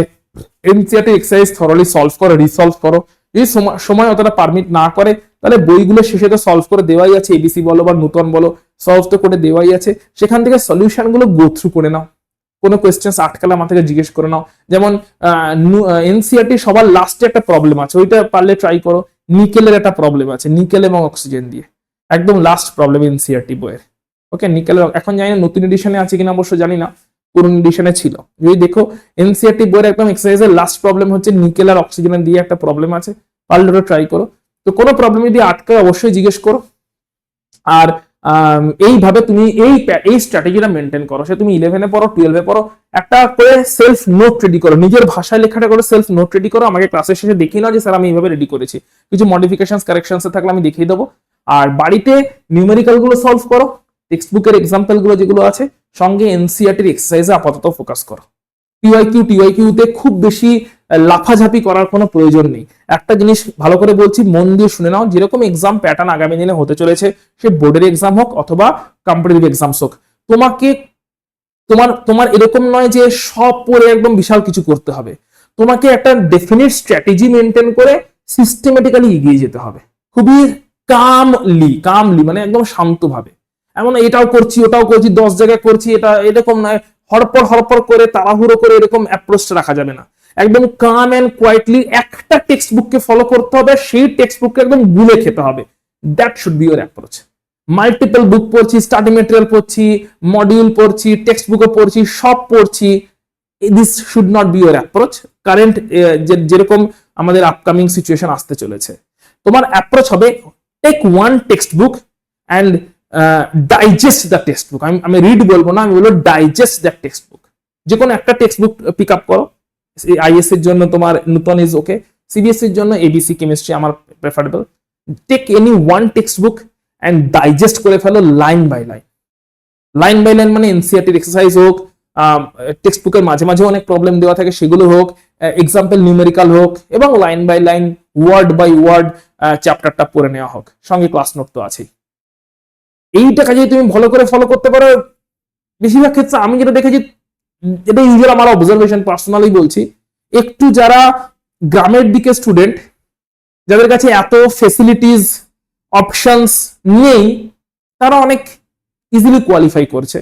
A: এনসিইআরটি এক্সারসাইজ থরলি সলভ করো, রিসলভ করো। যদি সময় অতটা পারমিট না করে তাহলে বইগুলো শেষে তো সলভ করে দেওয়াই আছে, এবিসি বলো বা নূতন বলো, সলভ তো করে দেওয়াই আছে, সেখান থেকে সলিউশন গুলো গো থ্রু করে নাও। কোনো কোয়েশ্চেন্স আটকালে আমার থেকে জিজ্ঞেস করে নাও। যেমন এনসিইআরটি সবার লাস্টে একটা প্রবলেম আছে, ওইটা পারলে ট্রাই করো। নিকেলের একটা প্রবলেম আছে, নিকেল এবং অক্সিজেন দিয়ে, একদম লাস্ট প্রবলেম এনসিইআরটি বইয়ের। ওকে, নিকেলের এখন জানি না নতুন এডিশনে আছে কিনা, অবশ্য জানি না, পুরনো এডিশনে ছিল। যদি দেখো এনসিইআরটি বইয়ের একদম এক্সারসাইজের লাস্ট প্রবলেম হচ্ছে নিকেল আর অক্সিজেন দিয়ে একটা প্রবলেম আছে, পারলে ওটা ট্রাই করো। তো কোনো প্রবলেম যদি আটকে অবশ্যই জিজ্ঞেস করো। আর এইভাবে তুমি এই স্ট্র্যাটেজিটা মেনটেন করো, সে তুমি 11-এ পড়ো 12-এ পড়ো, একটা করে সেলফ নোট রেডি করো, নিজের ভাষায় লেখাটা করে সেলফ নোট রেডি করো, আমাকে ক্লাসের শেষে দেখিয়ে নাও যে স্যার আমি এইভাবে রেডি করেছি, কিছু মডিফিকেশনস কারেকশনস থাকলে আমি দেখিয়ে দেবো। আর বাড়িতে নিউমেরিক্যাল গুলো সলভ করো, টেক্সট বুকের এক্সাম্পল গুলো যেগুলো আছে, সঙ্গে এনসিইআরটির এক্সারসাইজে আপাতত ফোকাস করো। টিওয়াইকিউ তে খুব বেশি লাফাঝাপি করার কোনো প্রয়োজন নেই। একটা জিনিস ভালো করে বলছি, মন দিয়ে শুনে নাও, যেরকম এক্সাম প্যাটার্ন আগামী দিনে হতে চলেছে, সে বোর্ডের এক্সাম হোক অথবা কম্পিটিটিভ এক্সামস হোক, তোমাকে তোমার এরকম নয় যে সব পড়ে একদম বিশাল কিছু করতে হবে। তোমাকে একটা ডেফিনিট স্ট্র্যাটেজি মেনটেন করে সিস্টেমেটিক্যালি এগিয়ে যেতে হবে, খুবই কামলি মানে একদম শান্তভাবে। এমন এটাও করছি ওটাও করছি 10 জায়গায় করছি, এটা এরকম নয়, হরপর করে তাড়াহুড়ো করে এরকম অ্যাপ্রোচটা রাখা যাবে না। একদম কাম এন্ড কোয়াইটলি একটা টেক্সট বুককে ফলো করতে হবে, সেই টেক্সট বুককে একদম গুলে খেতে হবে। That should be your approach. Multiple book পড়ছি, স্টাডি মেটেরিয়াল পড়ছি, মডিউল পড়ছি, টেক্সট বুকও পড়ছি, সব পড়ছি, this should not be your approach. Current যেরকম আমাদের আপকামিং সিচুয়েশন আসতে চলেছে, তোমার অ্যাপ্রোচ হবে take one text book and digest the text book. আমি রিড বলবো না, আমি বলবো ডাইজেস্ট দ্য টেক্সট বুক। যে কোনো একটা টেক্সট বুক পিক আপ করো। আইএস এর জন্য তোমার নূতন ইজ ওকে, সিবিএসসি এর জন্য এবিসি কেমিস্ট্রি আমার preferable. Take any one text book and digest করে ফেলো লাইন বাই লাইন, মানে এনসিইআরটির এক্সারসাইজ হোক, টেক্সট বুকের মাঝে মাঝে অনেক প্রবলেম দেওয়া থাকে সেগুলো হোক, এক্সাম্পল নিউমেরিক্যাল হোক, এবং line by line word by word চ্যাপ্টারটা পড়ে নেওয়া হোক, সঙ্গে ক্লাস নোট তো আছেই। এইটাকে যদি তুমি ভালো করে ফলো করতে পারো, বেশিরভাগ ক্ষেত্রে আমি যেটা দেখেছি, এটা ইউজুয়াল আমার অবজারভেশন, পার্সোনালি বলছি, একটু যারা গ্রামের দিকে স্টুডেন্ট, যাদের কাছে এত ফেসিলিটিস অপশনস নেই, তারা অনেক ইজিলি কোয়ালিফাই করছে।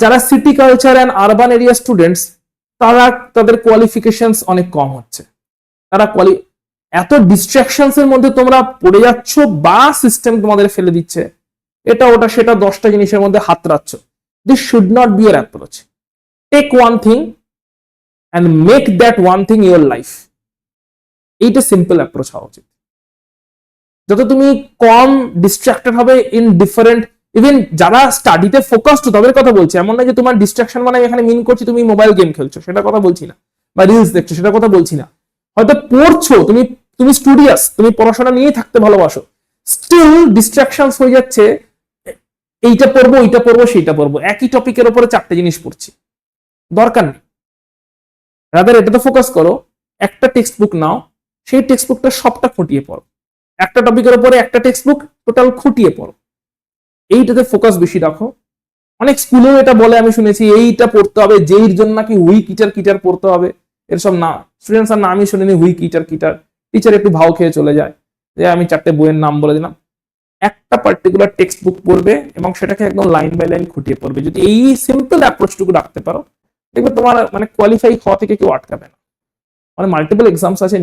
A: যারা city culture and urban area students, তাদের কোয়ালিফিকেশনস অনেক কম হচ্ছে। তারা এত ডিস্ট্রাকশনস এর মধ্যে তোমরা পড়ে যাচ্ছ, বা সিস্টেম তোমাদের ফেলে দিচ্ছে, এটা ওটা সেটা 10টা জিনিসের মধ্যে হাতড়াচ্ছ। This should not be your approach. Take one thing and make that one thing your life. এইটা সিম্পল অ্যাপ্রোচ হওয়া উচিত। যত তুমি কম ডিস্ট্রাক্টেড হবে ইন ডিফারেন্ট, ইভেন যারা স্টাডিতে ফোকাসড তাদের কথা বলছি, এমন না যে তোমার ডিস্ট্রাকশন মানে এখানে মিন করছি তুমি মোবাইল গেম খেলছো, সেটা কথা বলছি না, বা রিলস দেখছো সেটা কথা বলছি না। হয়তো পড়ছো, তুমি স্টুডিয়াস, তুমি পড়াশোনা নিয়েই থাকতে ভালোবাসো, স্টিল ডিস্ট্রাকশনস হয়ে যাচ্ছে, এইটা পড়বো সেইটা পড়বো, একই টপিকের উপরে 4টে জিনিস পড়ছি, দরকার নেই। রাদার এটাতে ফোকাস করো, একটা টেক্সট বুক নাও, সেই টেক্সট বুকটা সবটা খুঁটিয়ে পড়ো, একটা টপিকের উপরে একটা টেক্সট বুক টোটাল খুঁটিয়ে পড়ো, এইটাতে ফোকাস বেশি রাখো। অনেক স্কুলেও এটা বলে আমি শুনেছি, এইটা পড়তে হবে, যেইর জন্য নাকি উইক কিটার পড়তে হবে, এরসব না। স্টুডেন্টস আর নামই শুনিনি উইক কিটার, টিচার একটু ভাও খেয়ে চলে যায় যে আমি 4টে বইয়ের নাম বলে দিলাম। একটা পার্টিকুলার টেক্সট বুক পড়বে এবং সেটাকে একদম লাইন বাই লাইন খুঁটিয়ে পড়বে। যদি এই সিম্পল অ্যাপ্রোচটুকু রাখতে পারো, দেখবে তোমার মানে কোয়ালিফাই হওয়া থেকে কেউ আটকাবে না। মানে মাল্টিপল এক্সামস আছে,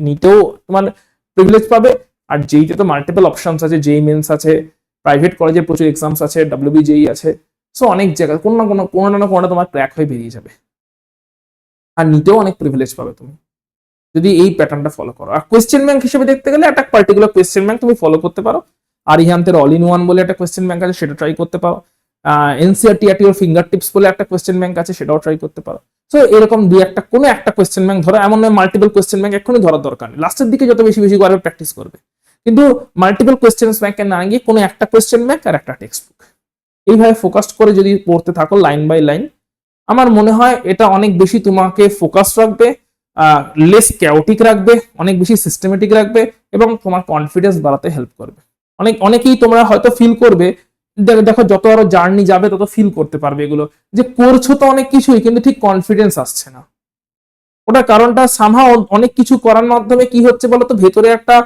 A: নিটেও তোমার প্রিভিলেজ পাবে, আর যেইতে তো মাল্টিপল অপশনস আছে, যেই মেন্স আছে, প্রাইভেট কলেজে প্রচুর এক্সামস আছে, WBJEE আছে, সো অনেক জায়গায় কোনো না কোনো তোমার ক্র্যাক হয়ে বেরিয়ে যাবে। আর নিতেও অনেক প্রিভিলেজ পাবে তুমি যদি এই প্যাটার্নটা ফলো করো। আর কোয়েশ্চেন ব্যাংক হিসেবে দেখতে গেলে একটা পার্টিকুলার কোয়েশ্চেন ব্যাংক তুমি ফলো করতে পারো, আরিহান্তের অল ইন ওয়ান বলে একটা কোয়েশ্চেন ব্যাংক আছে, সেটা ট্রাই করতে পারো। NCERT at your finger tips বলে একটা কোয়েশ্চেন ব্যাংক আছে, সেটাও ট্রাই করতে পারো। সো এরকম কোনো একটা কোয়েশ্চেন ব্যাংক ধরো, এমন নয় মাল্টিপল কোয়েশ্চেন ব্যাংক এক্ষুনি ধরার দরকার নেই, লাস্টের দিকে যত বেশি বেশি করে প্র্যাকটিস করবে। কিন্তু মাল্টিপল কোয়েশ্চেন ব্যাংকে না গিয়ে কোনো একটা কোয়েশ্চেন ব্যাংক আর একটা টেক্সট বুক, এইভাবে ফোকাস করে যদি পড়তে থাকো লাইন বাই লাইন, আমার মনে হয় এটা অনেক বেশি তোমাকে ফোকাস রাখবে, লেস ক্যাওটিক রাখবে, অনেক বেশি সিস্টেমেটিক রাখবে, এবং তোমার কনফিডেন্স বাড়াতে হেল্প করবে। অনেকেই তোমরা হয়তো ফিল করবে, দেখো যত আরো জার্নি যাবে তত ফিল করতে পারবে এগুলো, যে করছো তো অনেক কিছুই কিন্তু ঠিক কনফিডেন্স আসছে না। ওটার কারণটা সামহাও অনেক কিছু করার মাধ্যমে কি হচ্ছে বলতো, ভেতরে একটা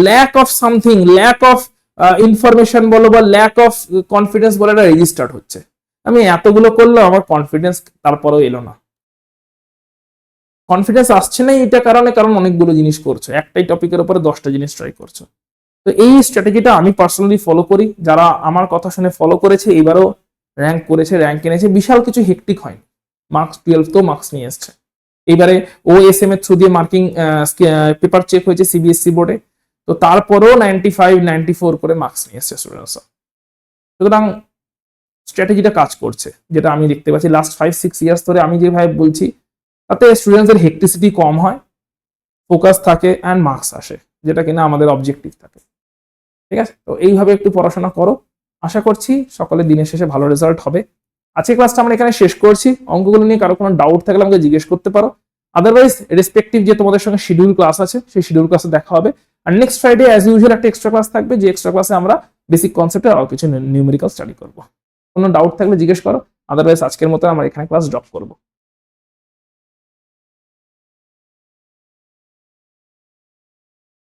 A: lack of something, lack of information বলো বা ল্যাক অফ কনফিডেন্স বলে একটা রেজিস্টার্ড হচ্ছে। আমি এতগুলো করলেও আমার কনফিডেন্স তারপরেও এলো না। কনফিডেন্স আসছে না এটা কারণ অনেকগুলো জিনিস করছো, একটাই টপিকের উপরে 10টা জিনিস ট্রাই করছো। তো এই স্ট্র্যাটেজিটা আমি পার্সোনালি ফলো করি, যারা আমার কথা শুনে ফলো করেছে এবারও র্যাঙ্ক করেছে, র্যাঙ্ক এনেছে, বিশাল কিছু হেক্টিক হয়নি, মার্কস 12 তো মার্কস নিয়ে এসছে। এবারে OSM এর থ্রু দিয়ে মার্কিং পেপার চেক হয়েছে সিবিএসসি বোর্ডে, তো তারপরেও 95, 94 করে মার্কস নিয়ে এসছে স্টুডেন্টসরা। সুতরাং স্ট্র্যাটেজিটা কাজ করছে, যেটা আমি দেখতে পাচ্ছি লাস্ট 5-6 ইয়ার্স ধরে আমি যেভাবে বলছি, তাতে স্টুডেন্টসদের হেক্টিসিটি কম হয়, ফোকাস থাকে অ্যান্ড মার্কস আসে, যেটা কিনা আমাদের অবজেক্টিভ থাকে। ঠিক আছে, তো এইভাবে একটু পড়াশোনা করো, আশা করছি সকলের দিনের শেষে ভালো রেজাল্ট হবে। আজকে ক্লাসটা আমরা এখানে শেষ করছি। অঙ্কগুলো নিয়ে কারো কোনো ডাউট থাকলে আমাকে জিজ্ঞেস করতে পারো, আদারওয়াইজ রেসপেক্টিভ যে তোমাদের সঙ্গে শিডিউল ক্লাস আছে সেই শিডিউল ক্লাসে দেখা হবে। আর নেক্সট ফ্রাইডে অ্যাজ ইউজুয়াল একটা এক্সট্রা ক্লাস থাকবে, যে এক্সট্রা ক্লাসে আমরা বেসিক কনসেপ্টে আরো কিছু নিউমেরিক্যাল স্টাডি করবো। কোনো ডাউট থাকলে জিজ্ঞেস করো, আদারওয়াইজ আজকের মতো আমরা এখানে ক্লাস ড্রপ করবো।